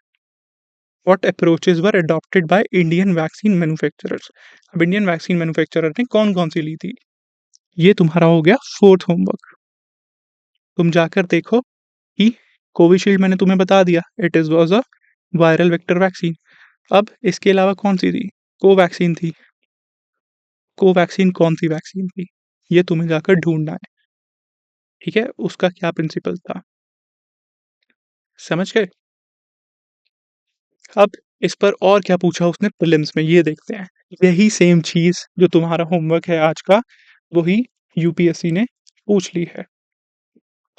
What approaches were adopted by Indian vaccine manufacturers? अब इंडियन वैक्सीन मैन्युफैक्चरर ने कौन-कौन सी ली थी? ये तुम्हारा हो गया 4th होमवर्क। तुम जाकर देखो कि कोविशील्ड मैंने तुम्हें बता दिया, it is was a viral vector vaccine. अब इसके अलावा कौन-सी थी? कोवैक्सीन थी। कोवैक्सीन कौन-सी वैक्सीन थी? ये तुम्हें जाकर ढूँढना है, ठीक है? उसका क्या प्रिंसिपल था? समझ गए? अब इस पर और क्या पूछा उसने प्रीलिम्स में, ये देखते हैं। यही सेम चीज़ जो तुम्हारा होमवर्क है आज का, वही यूपीएससी ने पूछ ली है।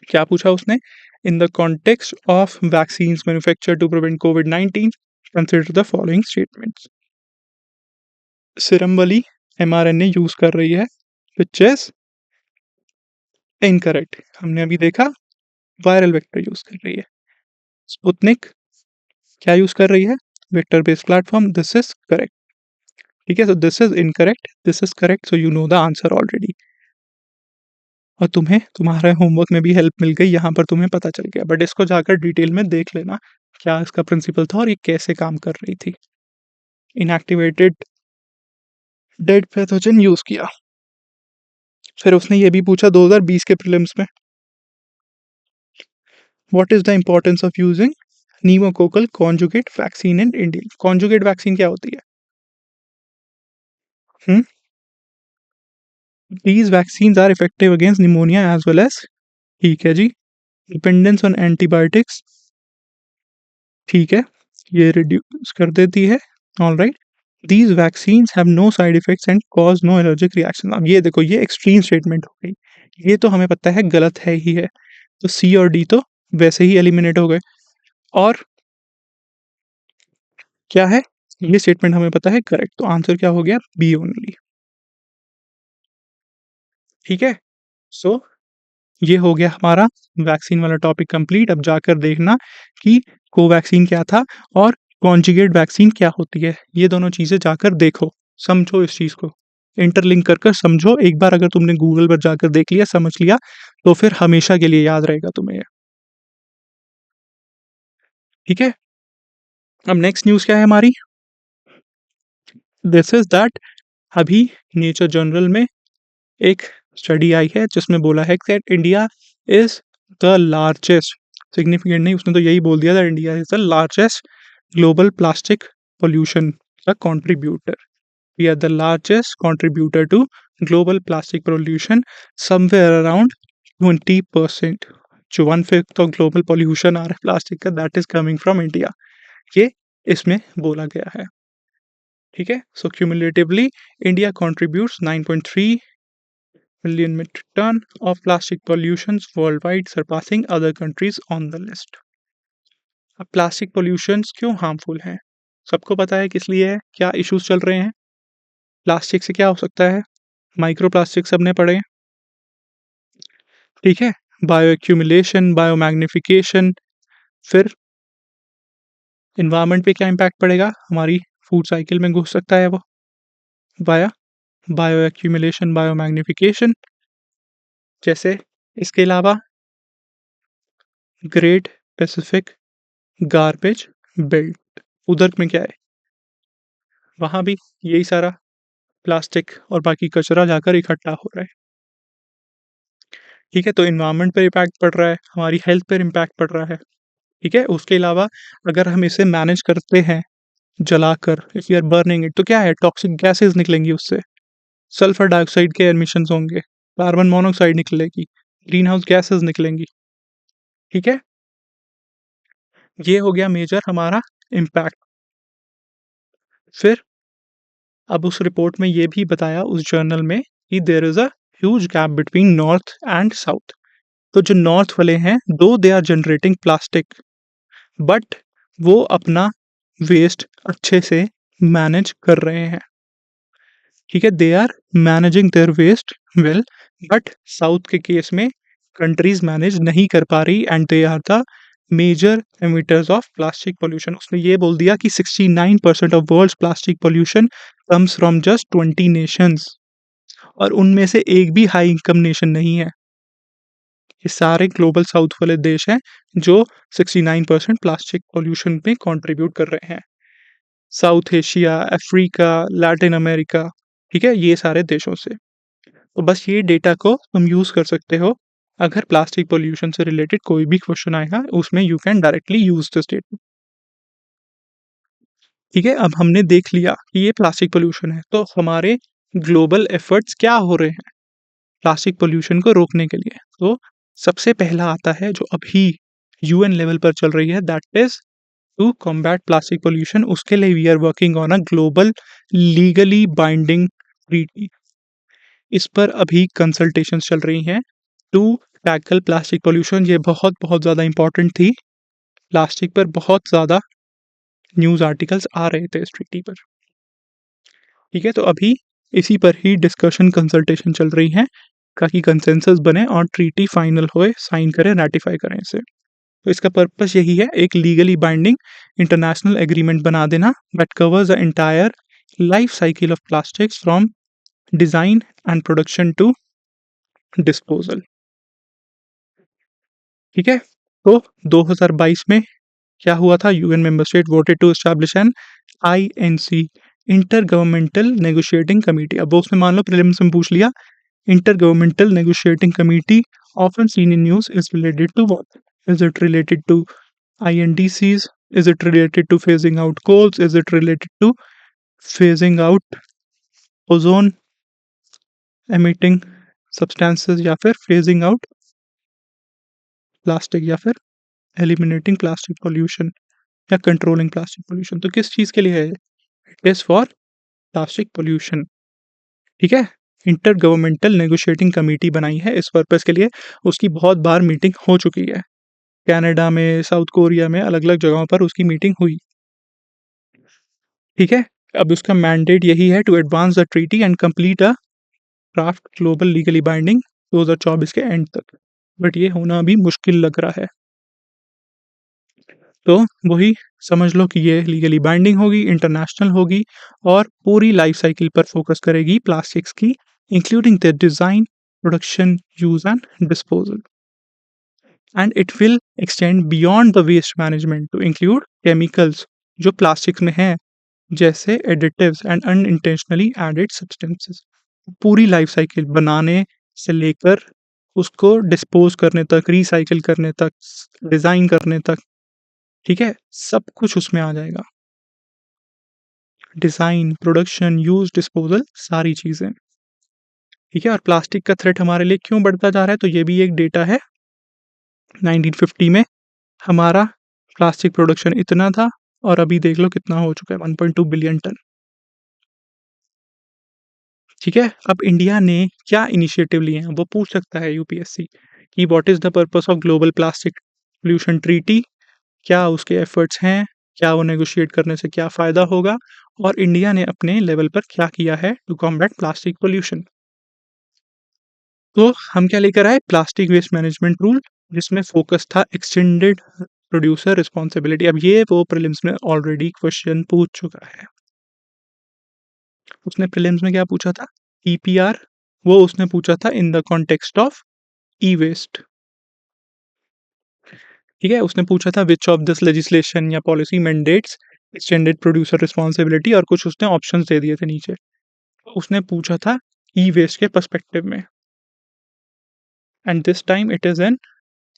क्या पूछा उसने? In the context of vaccines manufactured to prevent कोविड-19, consider the following statements. Serum वाली एमआरएनए यूज़ कर रही है, व्हिच इज़ इनकरेक्ट। हमने अभी देखा वायरल वेक्टर यूज़ कर रही है। स्पुतनिक क्या यूज़ कर रही है? Vector based platform, this is correct. ठीक है, so this is incorrect, this is correct, so you know the answer already. और तुम्हें तुम्हारे होमवर्क में भी हेल्प मिल गई, यहाँ पर तुम्हें पता चल गया। बट इसको जाकर डिटेल में देख लेना, क्या इसका प्रिंसिपल था और ये कैसे काम कर रही थी। इनएक्टिवेटेड डेड पैथोजन यूज़ किया। फिर उसने ये भी पूछा 2020 के प्रीलिम्स में, what is the importance of using pneumococcal conjugate vaccine in India? Conjugate vaccine क्या होती है? हुँ? These vaccines are effective against pneumonia as well as, ठीक है जी, डिपेंडेंस ऑन एंटीबायोटिक्स, ठीक है, ये रिड्यूस कर देती है, alright. These vaccines have no side effects and cause no allergic reaction. अब ये देखो, ये एक्सट्रीम स्टेटमेंट हो गई, ये तो हमें पता है गलत है ही है, तो सी और डी तो वैसे ही एलिमिनेट हो गए। और क्या है? ये स्टेटमेंट हमें पता है करेक्ट, तो आंसर क्या हो गया? B only. ठीक है, सो ये हो गया हमारा वैक्सीन वाला टॉपिक कंप्लीट। अब जाकर देखना कि कोवैक्सीन क्या था और कॉन्जुगेट वैक्सीन क्या होती है। ये दोनों चीज़ें जाकर देखो, समझो इस चीज़ को। इंटरलिंक कर कर समझो। एक बार अगर तुमने गूगल पर जाकर देख लिया, समझ लिया, तो फिर हमेशा के लिए याद रहेगा तुम्हें ये। ठीक है? अब नेक्स्ट न्यूज़ क्या है हमारी? दिस इज़ दैट अभी नेचर जर्नल में एक स्टडी आई है जिसमें बोला है that India is the largest, significant नहीं, उसने तो यही बोल दिया था, India is the largest global plastic pollution का contributor. We are the largest contributor to global plastic pollution, somewhere around 20%। जो 1/5 ऑफ ग्लोबल पोल्यूशन आ रहा है प्लास्टिक का, that is coming from India. ये इसमें बोला गया है। ठीक है, so cumulatively India contributes 9.3 million metric ton of plastic pollutions worldwide, surpassing other countries on the list। अब प्लास्टिक पोल्यूशंस क्यों हार्मफुल हैं? सबको पता है किस लिए है, क्या इश्यूज चल रहे हैं। प्लास्टिक से क्या हो सकता है? माइक्रो प्लास्टिक सबने पढ़े हैं, ठीक है। बायो एक्यूमुलेशन, बायो मैग्निफिकेशन, फिर इन्वायरमेंट पे क्या इम्पैक्ट पड़ेगा, हमारी फूड साइकिल में घुस सकता है वो बाया बायो एक्यूमुलेशन, बायो मैग्निफिकेशन। जैसे इसके अलावा ग्रेट पैसिफिक गार्बेज बेल्ट, उधर में क्या है, वहाँ भी यही सारा प्लास्टिक और बाकी कचरा जाकर इकट्ठा हो रहा है। ठीक है, तो इन्वायरमेंट पर इम्पैक्ट पड़ रहा है, हमारी हेल्थ पर इम्पैक्ट पड़ रहा है। ठीक है, उसके अलावा अगर हम इसे मैनेज करते हैं जलाकर, if you are burning it, तो क्या है, टॉक्सिक गैसेस निकलेंगी उससे, सल्फर डाइऑक्साइड के एमिशंस होंगे, कार्बन मोनोऑक्साइड निकलेगी, ग्रीन हाउस गैसेस निकलेंगी। ठीक है, ये हो गया मेजर हमारा इम्पैक्ट। फिर अब उस रिपोर्ट में ये भी बताया उस जर्नल में कि there is a huge gap between north and south. तो जो नॉर्थ वाले हैं, though they are generating plastic, but वो अपना वेस्ट अच्छे से मैनेज कर रहे हैं। ठीक है, they are managing their waste well, but south के केस में कंट्रीज मैनेज नहीं कर पा रही and they are the major emitters of plastic pollution. उसने ये बोल दिया कि 69% of world's plastic pollution comes from just 20 nations, और उनमें से एक भी हाई इनकम नेशन नहीं है। ये सारे ग्लोबल साउथ वाले देश हैं जो 69% प्लास्टिक पोल्यूशन में कंट्रीब्यूट कर रहे हैं। South Asia, Africa, Latin America, ठीक है, ये सारे देशों से। तो बस ये डेटा को तुम यूज़ कर सकते हो, अगर प्लास्टिक पोल्यूशन से रिलेटेड कोई भी क्वेश्चन आएगा उसमें you can directly use this data. ठीक है, अब हमने देख लिया कि ये प्लास्टिक पोल्यूशन है, तो हमारे ग्लोबल एफर्ट्स क्या हो रहे हैं प्लास्टिक पोल्यूशन को रोकने के लिए। तो सबसे पहला आता है जो अभी यूएन लेवल पर चल रही है, that is to combat plastic pollution. उसके लिए we are working on a global legally binding treaty. इस पर अभी कंसल्टेशंस चल रही हैं टू टैकल प्लास्टिक पोल्यूशन। ये बहुत बहुत ज़्यादा इंपॉर्टेंट थी, प्लास्टिक पर बहुत ज़्यादा न्यूज़ आर्टिकल्स आ रहे थे इस ट्रीटी पर। ठीक है, तो अभी इसी पर ही डिस्कशन कंसल्टेशन चल रही है ताकि कंसेंसस बने और ट्रीटी फाइनल होए, साइन करें, रेटिफाई करें इसे। तो इसका पर्पस यही है, एक लीगली बाइंडिंग इंटरनेशनल एग्रीमेंट बना देना that covers the entire life cycle of plastics from design and production to disposal. ठीक है, तो 2022 में क्या हुआ था, UN member state voted to establish an INC, intergovernmental negotiating committee. अब वो उसमें मान लो प्रीलिम्स में पूछ लिया, intergovernmental negotiating committee often seen in news is related to what? Is it related to INDCs? Is it related to phasing out coals? Is it related to phasing out ozone emitting substances, या फिर phasing out plastic, या फिर eliminating plastic pollution, या controlling plastic pollution? तो किस चीज़ के लिए है? It is for plastic pollution। ठीक है, इंटर गवर्नमेंटल नेगोशिएटिंग कमेटी बनाई है इस पर्पस के लिए। उसकी बहुत बार मीटिंग हो चुकी है, कनाडा में, साउथ कोरिया में, अलग अलग जगहों पर उसकी मीटिंग हुई। ठीक है, अब उसका मैंडेट यही है to advance the treaty and complete a draft global legally binding 2024 के एंड तक, बट ये होना अभी मुश्किल लग रहा है। तो वही समझ लो कि ये लीगली बाइंडिंग होगी, इंटरनेशनल होगी, और पूरी लाइफ साइकिल पर फोकस करेगी प्लास्टिक्स की, including the design, production, use and disposal. And it will extend beyond the waste management to include chemicals जो प्लास्टिक्स में हैं, जैसे additives and unintentionally added substances. पूरी लाइफ साइकिल बनाने, से लेकर उसको डिस्पोज़ करने तक, रिसाइकिल करने तक, डिज़ाइन करने तक, ठीक है? सब कुछ उसमें आ जाएगा। डिज़ाइन, प्रोडक्शन, यूज़, डिस्पोज़ल सारी चीज़ें, ठीक है? और प्लास्टिक का थ्रेट हमारे लिए क्यों बढ़ता जा रहा है, तो ये भी एक डेटा है। 1950 में हमारा प्लास्टिक प्रोडक्शन इतना था और अभी देख लो कितना हो चुका है, 1.2 बिलियन टन, ठीक है? अब इंडिया ने क्या इनिशिएटिव लिए हैं, वो पूछ सकता है यूपीएससी कि what is the purpose of global plastic pollution treaty? क्या उसके एफर्ट्स हैं? क्या वो नेगोशिएट करने से क्या फ़ायदा होगा? और इंडिया ने अपने लेवल पर क्या किया है टू कॉम्बैट प्लास्टिक पॉल्यूशन? तो हम क्या लेकर आए? प्लास्टिक वेस्ट मैनेजमेंट रूल, जिसमें फ़ोकस था एक्सटेंडेड प्रोड्यूसर रिस्पॉन्सिबिलिटी। अब ये वो प्रीलिम्स में ऑलरेडी क्वेश्चन पूछ चुका है। उसने प्रीलिम्स में क्या पूछा था? ईपीआर, वो उसने पूछा था इन द कॉन्टेक्स्ट ऑफ ई-वेस्ट, ठीक है? उसने पूछा था व्हिच ऑफ दिस लेजिस्लेशन या policy mandates extended producer responsibility और कुछ उसने ऑप्शंस दे दिए थे नीचे। तो उसने पूछा था ई-वेस्ट के पर्सपेक्टिव में and this time it is in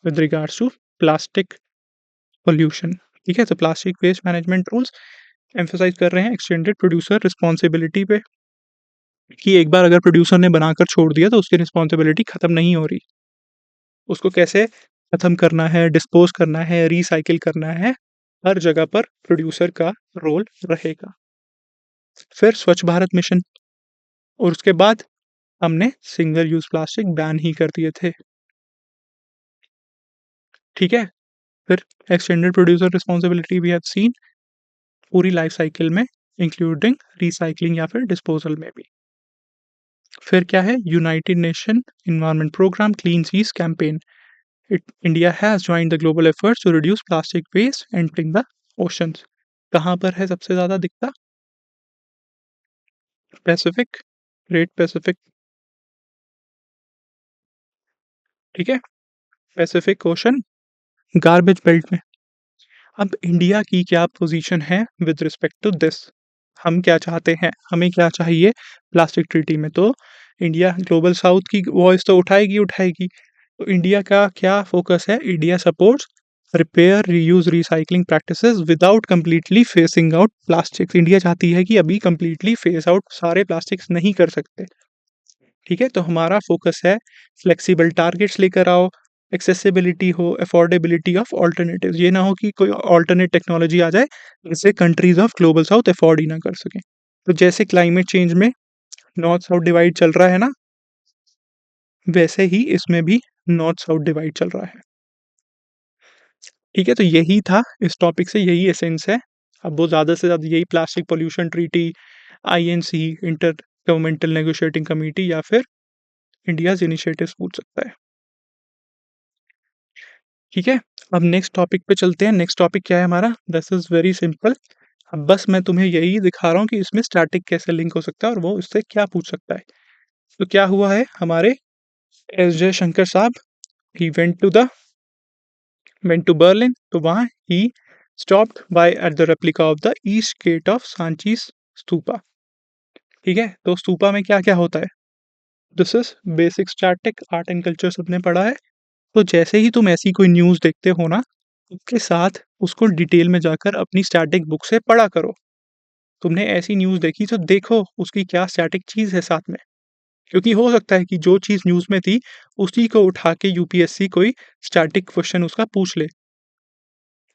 with regards to plastic pollution, ठीक है? तो plastic waste management rules emphasise कर रहे हैं एक्सटेंडेड प्रोड्यूसर रिस्पॉन्सिबिलिटी पे कि एक बार अगर प्रोड्यूसर ने बनाकर छोड़ दिया तो उसकी रिस्पॉन्सिबिलिटी खत्म नहीं हो रही। उसको कैसे खत्म करना है, डिस्पोज़ करना है, रीसाइकिल करना है, हर जगह पर प्रोड्यूसर का रोल रहेगा। फिर स्वच्छ भारत मिशन और उसके बाद हमने सिंगल यूज़ प्लास्टिक बैन ही कर दिए थे, ठीक है? फिर extended producer responsibility we have seen पूरी लाइफ साइकिल में इंक्लूडिंग रिसाइक्लिंग या फिर डिस्पोज़ल में भी। फिर क्या है? United Nation environment programme clean seas campaign. India has joined the global efforts to reduce plastic waste entering the oceans. कहाँ पर है सबसे ज़्यादा दिखता? पैसिफिक, ग्रेट पैसिफिक, ठीक है? पैसिफिक ओशन गार्बेज बेल्ट में। अब इंडिया की क्या पोजीशन है विद रिस्पेक्ट टू दिस? हम क्या चाहते हैं? हमें क्या चाहिए प्लास्टिक ट्रीटी में? तो इंडिया ग्लोबल साउथ की वॉइस तो उठाएगी, उठाएगी। तो इंडिया का क्या फोकस है? India supports repair, reuse, recycling practices without completely facing out plastics. India चाहती है कि अभी कंप्लीटली फेस आउट सारे प्लास्टिक्स नहीं कर सकते, ठीक है? तो हमारा फोकस है फ्लेक्सिबल टारगेट्स लेकर आओ, एक्सेसिबिलिटी हो, अफोर्डेबिलिटी ऑफ अल्टरनेटिव्स। ये ना हो कि कोई अल्टरनेट टेक्नोलॉजी आ जाए, जिसे countries of Global South afford ही ना कर सकें। तो जैसे क्लाइमेट चेंज में नॉर्थ साउथ डिवाइड चल रहा है ना, वैसे ही इसमें भी नॉर्थ साउथ डिवाइड चल रहा है। ठीक है, तो यही था इस टॉपिक से, यही एसेंस है। अब वो ज़्यादा से ज़्यादा यही plastic pollution treaty, INC, intergovernmental negotiating committee या फिर इंडियाज़ इनिशिएटिव्स पूछ सकता है। ठीक है, अब नेक्स्ट टॉपिक पे चलते हैं। नेक्स्ट टॉपिक क्या है हमारा? This is very simple. अब बस मैं तुम्हें यही दिखा रहा हूँ कि इसमें स्टैटिक कैसे लिंक हो सकता है और वो इससे क्या पूछ सकता है। तो क्या हुआ है हमारे एस जयशंकर साहब, ही वेंट टू बर्लिन, तो वहाँ ही stopped by at the replica of the east gate of Sanchi's stupa. ठीक है, तो स्तूपा में क्या-क्या होता है? This is basic static, art and culture सबने पढ़ा है। तो जैसे ही तुम ऐसी कोई न्यूज़ देखते हो ना, उसके साथ उसको डिटेल में जाकर अपनी स्टैटिक बुक से पढ़ा करो। तुमने ऐसी न्यूज़ देखी तो देखो उसकी क्या स्टैटिक चीज़ है साथ में। क्योंकि हो सकता है कि जो चीज़ न्यूज़ में थी, उसी को उठा के यूपीएससी कोई स्टैटिक क्वेश्चन उसका पूछ ले।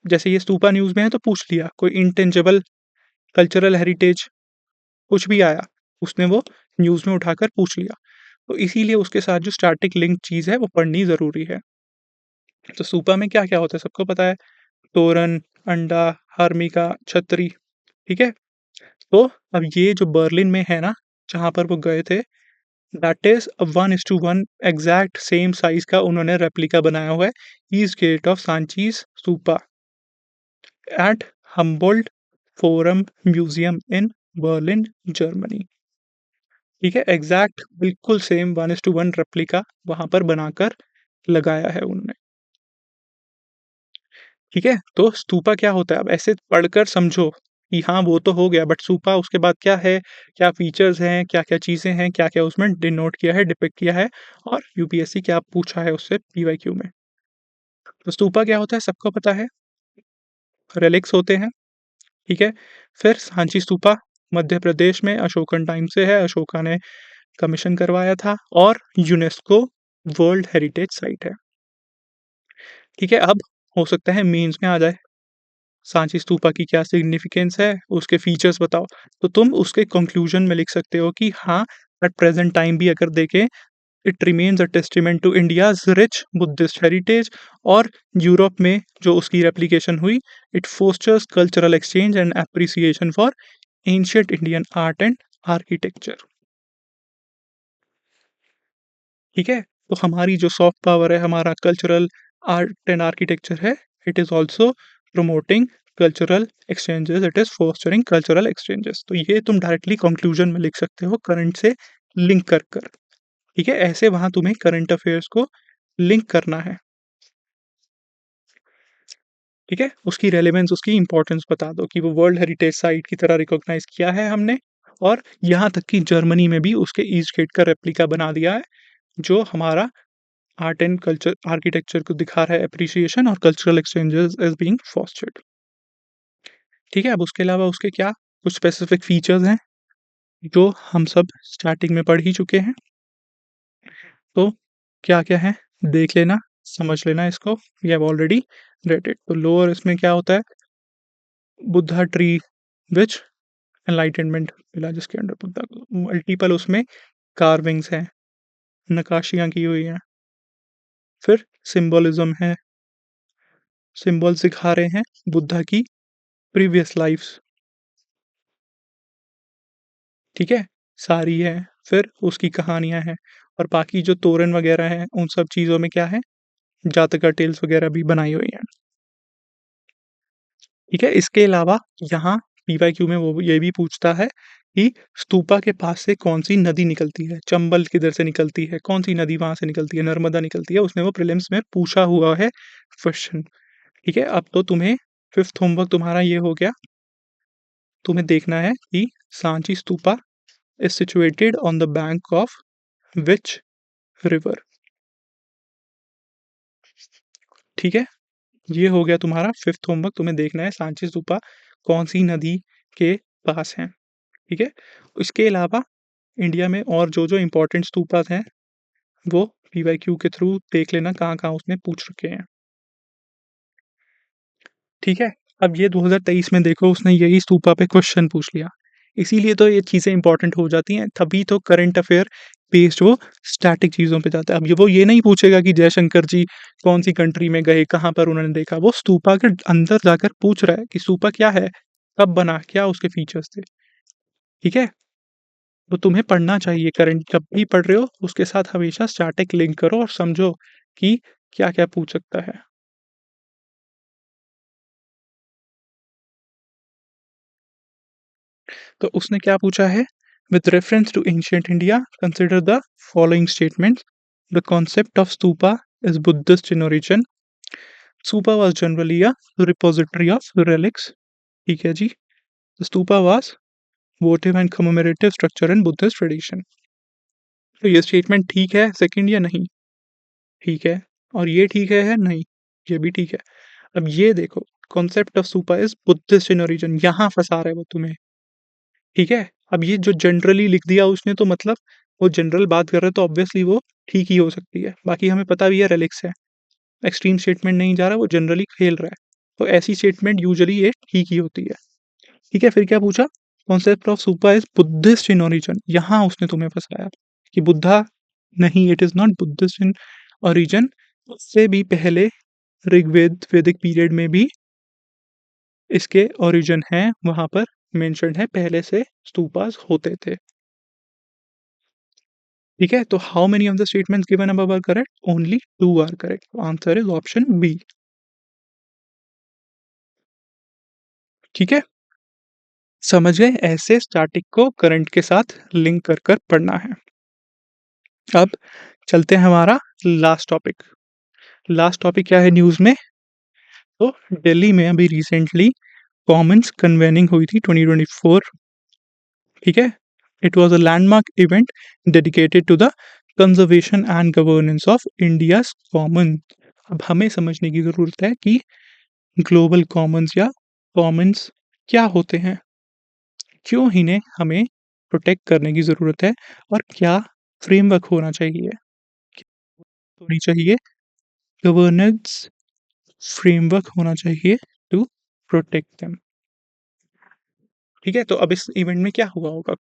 जैसे ये स्तूपा न्यूज़ में है तो पूछ लिया, कोई इंटेंजिबल कल्चरल हेरिटेज कुछ भी आया, उसने वो न्यूज़ में उठाकर पूछ लिया। तो इसीलिए उसके साथ जो स्टैटिक लिंक चीज़ है वो पढ़नी ज़रूरी है। तो स्तूपा में क्या-क्या होता है सबको पता है, तोरण, अंडा, हर्मिका, छतरी, ठीक है? तो अब ये जो बर्लिन में है ना, जहाँ पर वो गए थे, that is a 1:1 exact same size का उन्होंने रेप्लिका बनाया हुआ है, east gate of Sanchi's stupa at Humboldt forum museum in Berlin, Germany. ठीक है? एग्ज़ैक्ट बिल्कुल सेम 1:1 रेप्लिका वहाँ पर बनाकर लगाया है उन्होंने। ठीक है? तो स्तूपा क्या होता है? अब ऐसे पढ़कर समझो, कि हाँ, वो तो हो गया बट स्तूपा उसके बाद क्या है, क्या फीचर्स हैं, क्या-क्या चीज़ें हैं, क्या-क्या उसमें डिनोट किया है, डिपिक्ट किया है और यूपीएससी क्या पूछा है उससे पीवाईक्यू में। तो स्तूपा क्या होता है सबको पता है, रेलिक्स होते हैं, ठीक है? फिर सांची स्तूपा मध्य प्रदेश में अशोकन टाइम से है, अशोका ने कमीशन करवाया था और यूनेस्को वर्ल्ड हेरिटेज साइट है, ठीक है? अब हो सकता है मेंस में आ जाए, सांची स्तूपा की क्या सिग्निफिकेंस है, उसके फीचर्स बताओ। तो तुम उसके कंक्लूजन में लिख सकते हो कि हाँ, एट प्रेज़ेंट टाइम भी अगर देखें, it remains a testament to India's rich Buddhist heritage और यूरोप में जो उसकी रेप्लिकेशन हुई, it fosters cultural exchange and appreciation for ancient Indian art and architecture. ठीक है? तो हमारी जो सॉफ्ट पावर है, हमारा कल्चरल आर्ट एंड आर्किटेक्चर है, it is also promoting cultural exchanges, it is fostering cultural exchanges. तो ये तुम डायरेक्टली कंक्लूजन में लिख सकते हो करंट से लिंक कर। ठीक है? ऐसे वहाँ तुम्हें करंट अफेयर्स को लिंक करना है। ठीक है? उसकी रेलेवेंस, उसकी इम्पोर्टेंस बता दो कि वो वर्ल्ड हेरिटेज साइट की तरह रिकॉग्नाइज़ किया है हमने और यहाँ तक कि जर्मनी में भी उसके ईस्ट गेट का रेप्लिका बना दिया है, जो हमारा आर्ट एंड कल्चर आर्किटेक्चर को दिखा रहा है एप्रिसिएशन और cultural exchanges is being fostered. ठीक है? अब उसके अलावा उसके क्या कुछ स्पेसिफिक फीचर्स हैं, जो हम सब स्टार्टिंग में पढ़ ही चुके हैं। तो क्या-क्या है? देख लेना, समझ लेना इसको। We have already read it. तो लोअर इसमें क्या होता है? बुद्धा ट्री विच एनलाइटनमेंट मिला जिसके अंडर बुद्धा को मल्टीपल उसमें कार्विंग्स हैं, नक्काशियाँ की हुई हैं। फिर सिंबोलिज़्म है, सिंबल्स दिखा रहे हैं बुद्धा की प्रीवियस लाइफ़्स, ठीक है? सारी है, फिर उसकी कहानियाँ हैं और बाकी जो तोरन वगैरह हैं, उन सब चीज़ों में क्या है, जातका टेल्स वगैरह भी बनाई हुई हैं, ठीक है? इसके अलावा यहाँ पीवाईक्यू में वो ये भी पूछता है कि स्तूपा के पास से कौन-सी नदी निकलती है? चंबल किधर से निकलती है? कौन-सी नदी वहाँ से निकलती है? नर्मदा निकलती है, उसने वो प्रीलिम्स में पूछा हुआ है क्वेश्चन, ठीक है? अब तो तुम्हें 5th होमवर्क तुम्हारा ये हो गया, तुम्हें देखना है कि Sanchi stupa is situated on the bank of which river, ठीक है? ये हो गया तुम्हारा 5th होमवर्क, तुम्हें देखना है सांची स्तूपा कौन-सी नदी के पास है, ठीक है? इसके अलावा इंडिया में और जो-जो इम्पोर्टेंट स्तूपास हैं, वो पीवाईक्यू के थ्रू देख लेना कहाँ-कहाँ उसने पूछ रखे हैं, ठीक है? अब ये 2023 में देखो उसने यही स्तूपा पे क्वेश्चन पूछ लिया, इसीलिए तो ये चीज़ें इम्पोर्टेंट हो जाती हैं, तभी तो करंट अफेयर बेस्ड वो स्टैटिक चीज़ों पे जाता है। अब ये वो ये नहीं पूछेगा कि जयशंकर जी कौन-सी कंट्री में गए, कहाँ पर उन्होंने देखा, वो स्तूपा के अंदर जाकर पूछ रहा है कि स्तूपा क्या है? कब बना? क्या उसके फीचर्स थे? ठीक है? तो तुम्हें पढ़ना चाहिए करंट जब भी पढ़ रहे हो, उसके साथ हमेशा स्टैटिक लिंक करो और समझो कि क्या-क्या पूछ सकता है। तो उसने क्या पूछा है? With reference to ancient India, consider the following statements. The concept of stupa is Buddhist in origin. Stupa was generally a repository of relics. ठीक है जी। Stupa was votive and commemorative structure in Buddhist tradition. तो ये स्टेटमेंट ठीक है second या नहीं? ठीक है। और ये ठीक है नहीं? ये भी ठीक है। अब ये देखो, concept of stupa is Buddhist in origin, यहाँ फंसा रहा है वो तुम्हें। ठीक है? अब ये जो जनरली लिख दिया उसने तो मतलब वो जनरल बात कर रहा है तो ऑब्वियसली वो ठीक ही हो सकती है। बाकी हमें पता भी है रेलिक्स है। एक्सट्रीम स्टेटमेंट नहीं जा रहा, वो जनरली खेल रहा है। तो ऐसी स्टेटमेंट यूजुअली ये ठीक ही होती है। ठीक है, फिर क्या पूछा? Concept of Supa is Buddhist in origin. यहाँ उसने तुम्हें फँसाया कि बुद्धा नहीं, it is not Buddhist in origin. उससे भी पहले ऋग्वेद, वैदिक पीरियड में भी इसके ओरिजिन हैं, वहाँ पर मेंशन्ड है, पहले से स्तूपास होते थे। ठीक है? तो how many of the statements given above are correct? Only 2 are correct. Answer is option B. ठीक है? समझ गए? ऐसे स्टैटिक को करंट के साथ लिंक कर पढ़ना है। अब चलते हैं हमारा लास्ट टॉपिक। लास्ट टॉपिक क्या है न्यूज़ में? तो दिल्ली में अभी रिसेंटली कॉमन्स कन्वेनिंग हुई थी 2024, ठीक है? It was a landmark event dedicated to the conservation and governance of India's common. अब हमें समझने की ज़रूरत है कि ग्लोबल कॉमन्स या कॉमन्स क्या होते हैं? क्यों इन्हें हमें प्रोटेक्ट करने की ज़रूरत है और क्या फ्रेमवर्क होना चाहिए? होनी चाहिए गवर्नेंस फ्रेमवर्क होना चाहिए टू प्रोटेक्ट देम, ठीक है? तो अब इस इवेंट में क्या हुआ होगा?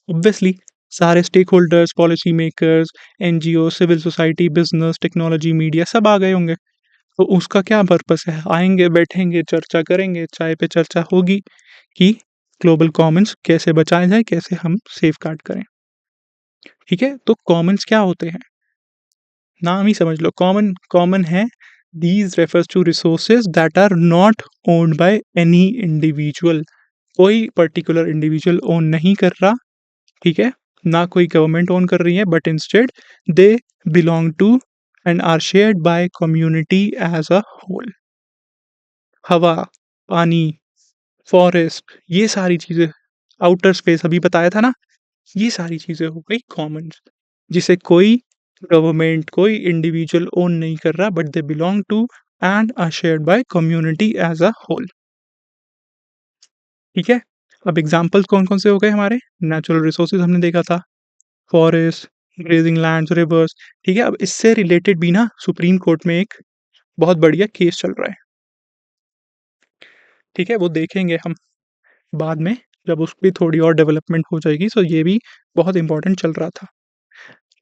ऑब्वियसली सारे stakeholders, policy makers, NGO, civil society, business, technology, media सब आ गए होंगे। तो उसका क्या पर्पस है? आएँगे, बैठेंगे, चर्चा करेंगे, चाय पे चर्चा होगी कि ग्लोबल कॉमन्स कैसे बचाए जाएँ, कैसे हम सेफगार्ड करें, ठीक है? तो कॉमन्स क्या होते हैं? नाम ही समझ लो कॉमन कॉमन है। These refers to resources that are not owned by any individual. कोई पर्टिकुलर इंडिविजुअल ओन नहीं कर रहा, ठीक है? ना कोई गवर्नमेंट ओन कर रही है, but instead they belong to and are shared by community as a whole. हवा, पानी, फॉरेस्ट, ये सारी चीजें, आउटर स्पेस अभी बताया था ना, ये सारी चीजें हो गई कॉमन, जिसे कोई गवर्नमेंट, कोई इंडिविजुअल ओन नहीं कर रहा, but they belong to and are shared by community as a whole, ठीक है? अब एग्जांपल्स कौन-कौन से हो गए हमारे? नेचुरल रिसोर्सेज हमने देखा था, फॉरेस्ट, ग्रेजिंग लैंड्स, रिवर्स, ठीक है? अब इससे रिलेटेड भी ना सुप्रीम कोर्ट में एक बहुत बढ़िया केस चल रहा है, ठीक है? वो देखेंगे हम बाद में, जब उस पे थोड़ी और डेवलपमेंट हो जाएगी, सो ये भी बहुत इंपॉर्टेंट चल रहा था।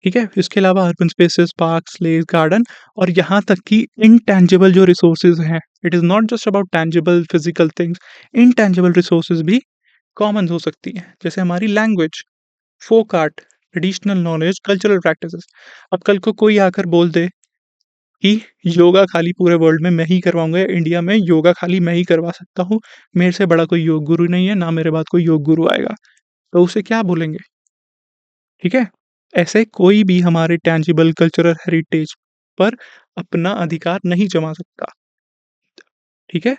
ठीक है? इसके अलावा urban spaces, parks, lake, garden और यहाँ तक कि इनटैंजिबल जो रिसोर्सेज़ हैं, it is not just about tangible physical things, intangible resources भी कॉमन हो सकती हैं। जैसे हमारी language, folk art, traditional knowledge, cultural practices. अब कल को कोई आकर बोल दे कि योगा खाली पूरे वर्ल्ड में मैं ही करवाऊँगा या इंडिया में योगा खाली मैं ही करवा सकता हूँ, मेरे से बड़ा कोई योग गुरु नहीं है, ना मेरे बाद कोई योग गुरु आएगा। तो उसे क्या बोलेंगे? ठीक है? ऐसे कोई भी हमारे टैंजिबल कल्चरल हेरिटेज पर अपना अधिकार नहीं जमा सकता, ठीक है?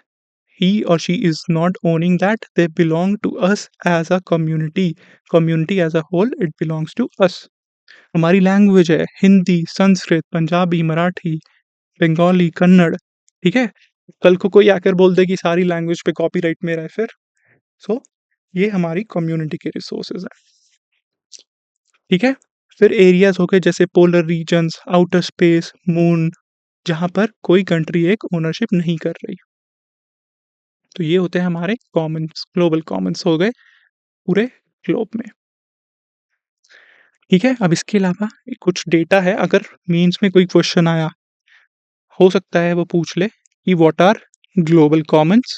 He or she is not owning that, they belong to us as a community. Community as a whole, it belongs to us. हमारी लैंग्वेज है हिंदी, संस्कृत, पंजाबी, मराठी, बंगाली, कन्नड़, ठीक है? कल को कोई आकर बोल दे कि सारी लैंग्वेज पे कॉपीराइट मेरा है फिर? सो ये हमारी कम्युनिटी के रिसोर्सेज़ हैं। ठीक है? फिर एरियाज़ हो गए जैसे polar regions, outer space, moon, जहाँ पर कोई कंट्री एक ओनरशिप नहीं कर रही। तो ये होते हैं हमारे कॉमन्स, ग्लोबल कॉमन्स हो गए पूरे ग्लोब में। ठीक है? अब इसके अलावा कुछ डेटा है, अगर मेंस में कोई क्वेश्चन आया, हो सकता है वो पूछ ले कि व्हाट आर ग्लोबल कॉमन्स?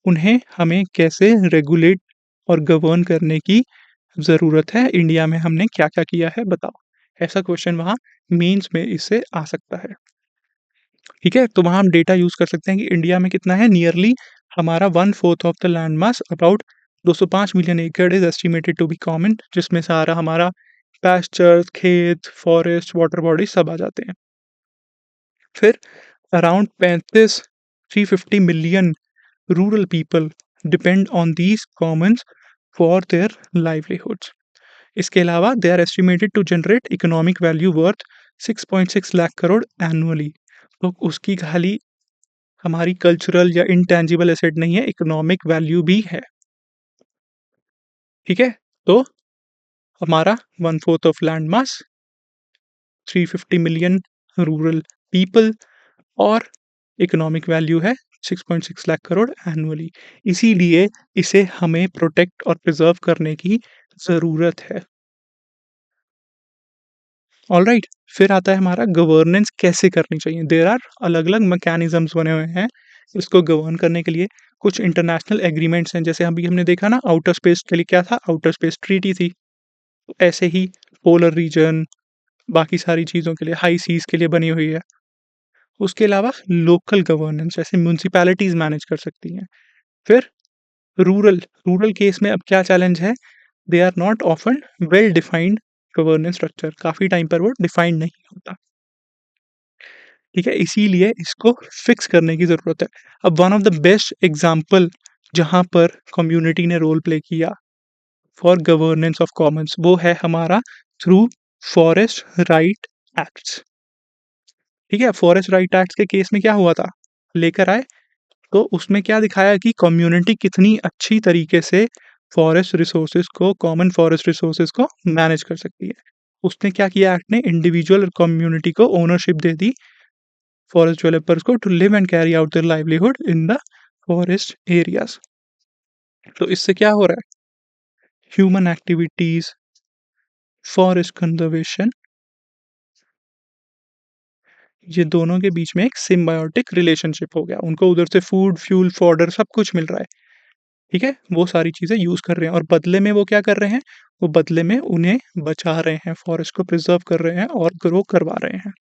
उन्हें हमें कैसे रेगुलेट और गवर्न करने की ज़रूरत है? इंडिया में हमने क्या-क्या किया है बताओ? ऐसा क्वेश्चन वहाँ मेंस में इससे आ सकता है। ठीक है? तो वहाँ हम डेटा यूज़ कर सकते हैं कि इंडिया में कितना है, नियरली हमारा 1/4 of the land mass about 205 million एकड़ is estimated to be common, जिसमें सारा हमारा पैस्चर, खेत, फॉरेस्ट, वाटर बॉडी सब आ जाते हैं। फिर around 35 350 million rural people depend on these commons for their livelihoods. इसके अलावा they are estimated to generate economic value worth 6.6 lakh crore annually. तो उसकी खाली हमारी कल्चरल या इंटैंजिबल एसेट नहीं है, इकोनॉमिक वैल्यू भी है। ठीक है? तो हमारा 1/4 of land mass, 350 million rural people और इकोनॉमिक वैल्यू है 6.6 लाख करोड़ एनुअली। इसीलिए इसे हमें प्रोटेक्ट और प्रिज़र्व करने की ज़रूरत है। ऑलराइट, फिर आता है हमारा गवर्नेंस कैसे करनी चाहिए। देयर आर अलग-अलग मैकेनिज़्म्स बने हुए हैं इसको गवर्न करने के लिए। कुछ इंटरनेशनल एग्रीमेंट्स हैं, जैसे अभी हमने देखा ना आउटर स्पेस के लिए क्या था, आउटर स्पेस ट्रीटी थी। तो ऐसे ही पोलर रीजन, बाकी सारी चीज़ों के लिए, हाई सीज़ के लिए बनी हुई है। उसके अलावा लोकल गवर्नेंस जैसे म्युनिसिपैलिटीज़ मैनेज कर सकती हैं। फिर रूरल रूरल केस में अब क्या चैलेंज है, they are not often well defined governance structure, काफ़ी टाइम पर वो डिफाइंड नहीं होता। ठीक है? इसीलिए इसको फिक्स करने की ज़रूरत है। अब one of the best example जहाँ पर कम्युनिटी ने रोल प्ले किया फॉर गवर्नेंस ऑफ कॉमन्स वो है हमारा थ्रू फॉरेस्ट राइट एक्ट्स। ठीक है? फॉरेस्ट राइट एक्ट्स के केस में क्या हुआ था? लेकर आए तो उसमें क्या दिखाया कि कम्युनिटी कितनी अच्छी तरीके से फॉरेस्ट रिसोर्सेज को कॉमन फॉरेस्ट रिसोर्सेज को मैनेज कर सकती है। उसने क्या किया एक्ट ने इंडिविजुअल और कम्युनिटी को ओनरशिप दे दी फॉरेस्ट डेवलपर्स को to live and carry out their livelihood in the forest areas. तो इससे क्या हो रहा है? ह्यूमन एक्टिविटीज, फॉरेस्ट कंजर्वेशन, ये दोनों के बीच में एक सिम्बायोटिक रिलेशनशिप हो गया। उनको उधर से फूड, फ्यूल, फॉडर सब कुछ मिल रहा है। ठीक है? वो सारी चीज़ें यूज़ कर रहे हैं और बदले में वो क्या कर रहे हैं? वो बदले में उन्हें बचा रहे हैं, फॉरेस्ट को प्रिज़र्व कर रहे हैं और ग्रो करवा रहे हैं।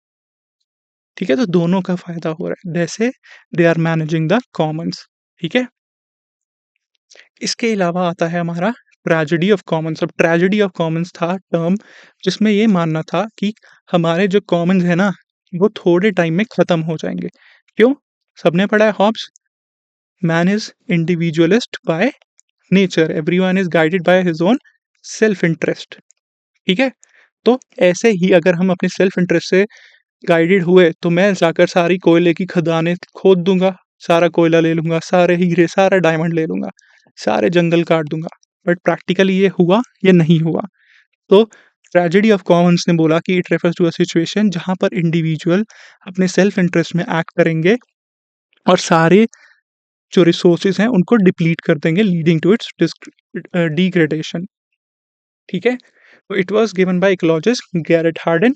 ठीक है? तो दोनों का फ़ायदा हो रहा है। जैसे they are managing the commons. ठीक है? इसके अलावा आता है हमारा ट्रेजेडी ऑफ कॉमन्स। अब ट्रेजेडी ऑफ कॉमन्स था टर्म जिसमें ये मानना था कि हमारे जो कॉमन्स है ना, वो थोड़े टाइम में ख़त्म हो जाएँगे। क्यों? सबने पढ़ा है Hobbes, man is individualist by nature, everyone is guided by his own self interest. ठीक है? तो ऐसे ही अगर हम अपने सेल्फ इंटरेस्ट से गाइडेड हुए, तो मैं जाकर सारी कोयले की खदानें खोद दूँगा, सारा कोयला ले लूँगा, सारे हीरे, सारा डायमंड ले लूँगा, सारे जंगल काट दूँगा। बट प्रैक्टिकली ये हुआ? ये नहीं हुआ। तो ट्रेजेडी ऑफ कॉमन्स ने बोला कि it refers to a situation जहाँ पर इंडिविजुअल अपने सेल्फ इंटरेस्ट में एक्ट करेंगे और सारे जो रिसोर्सेज़ हैं उनको डिप्लीट कर देंगे लीडिंग टू इट्स डिग्रेडेशन। ठीक है? तो it was given by ecologist Garrett harden.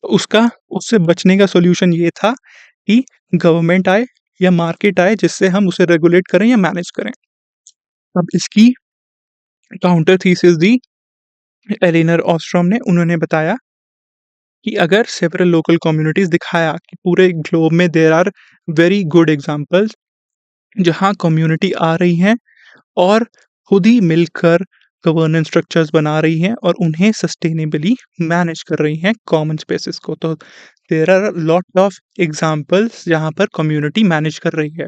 उसका उससे बचने का सॉल्यूशन ये था कि गवर्नमेंट आए या मार्केट आए जिससे हम उसे रेगुलेट करें या मैनेज करें। अब इसकी काउंटर थीसिस दी एलिनर ऑस्ट्रॉम ने। उन्होंने बताया कि अगर सेवरल लोकल कम्युनिटीज़ दिखाया कि पूरे ग्लोब में there are very good examples जहाँ कम्युनिटी आ रही हैं और खुद ही मिलकर गवर्नेंस स्ट्रक्चर्स बना रही हैं और उन्हें सस्टेनेबली मैनेज कर रही हैं कॉमन स्पेसेस को। तो there are lot of examples जहाँ पर कम्युनिटी मैनेज कर रही है।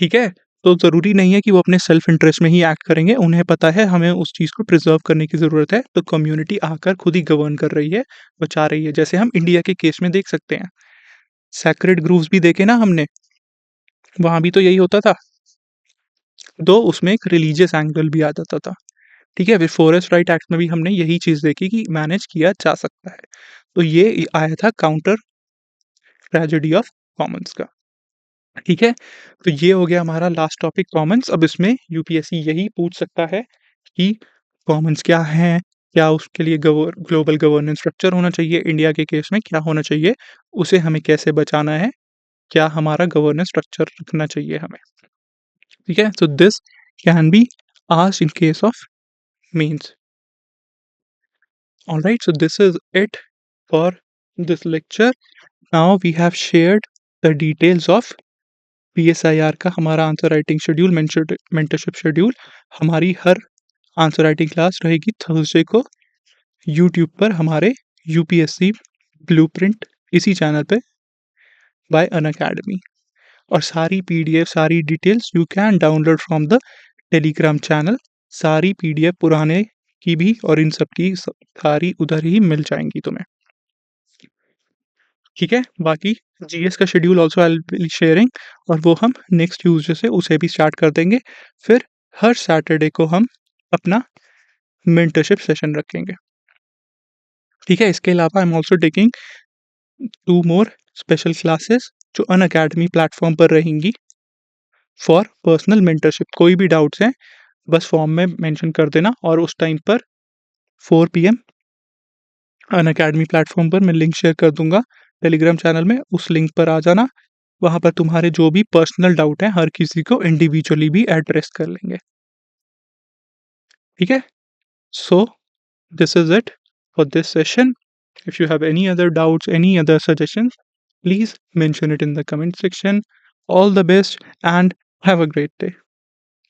ठीक है? तो ज़रूरी नहीं है कि वो अपने सेल्फ इंटरेस्ट में ही एक्ट करेंगे, उन्हें पता है हमें उस चीज़ को प्रिज़र्व करने की ज़रूरत है, तो कम्युनिटी आकर खुद ही गवर्न कर रही है, बचा रही है। जैसे हम इंडिया के केस में देख सकते हैं, सेक्रेड ग्रूव्स भी देखे ना हमने, वहाँ भी तो यही होता था, दो उसमें एक रिलीजियस एंगल भी आ जाता था। ठीक है? फिर फॉरेस्ट राइट एक्ट में भी हमने यही चीज़ देखी कि मैनेज किया जा सकता है। तो ये आया था काउंटर ट्रेजेडी ऑफ कॉमन्स का। ठीक है? तो ये हो गया हमारा लास्ट टॉपिक कॉमन्स। अब इसमें यूपीएससी यही पूछ सकता है कि कॉमन्स क्या हैं? क्या उसके लिए ग्लोबल गवर्नेंस स्ट्रक्चर होना चाहिए? इंडिया के केस में क्या होना चाहिए? उसे हमें कैसे बचाना है? क्या हमारा गवर्नेंस स्ट्रक्चर रखना चाहिए हमें? ठीक है? So this can be asked in case of means. Alright, so this is it for this lecture. Now we have shared the details of PSIR का हमारा answer writing schedule, mentorship schedule. हमारी हर answer writing class रहेगी Thursday को YouTube पर हमारे UPSC blueprint इसी channel पे bye Unacademy. और सारी पीडीएफ, सारी details you can download from the Telegram channel. सारी पीडीएफ पुराने की भी और इन सब की सारी उधर ही मिल जाएंगी तुम्हें। ठीक है? बाकी जीएस का schedule also I will be sharing और वो हम नेक्स्ट ट्यूसडे से उसे भी स्टार्ट कर देंगे। फिर हर सैटरडे को हम अपना मेंटरशिप सेशन रखेंगे। ठीक है? इसके अलावा I am also taking 2 more special classes जो अनअकैडमी प्लेटफॉर्म पर रहेंगी फॉर पर्सनल मेंटरशिप। कोई भी डाउट्स हैं बस फॉर्म में मेंशन कर देना और उस टाइम पर 4 पीएम अनअकैडमी प्लेटफॉर्म पर मैं लिंक शेयर कर दूंगा टेलीग्राम चैनल में। उस लिंक पर आ जाना, वहाँ पर तुम्हारे जो भी पर्सनल डाउट हैं हर किसी को इंडिविजुअली भी एड्रेस कर लेंगे। ठीक है? सो this is it for this session. If you have any other doubts, any other suggestions, please mention it in the comment section. All the best and have a great day.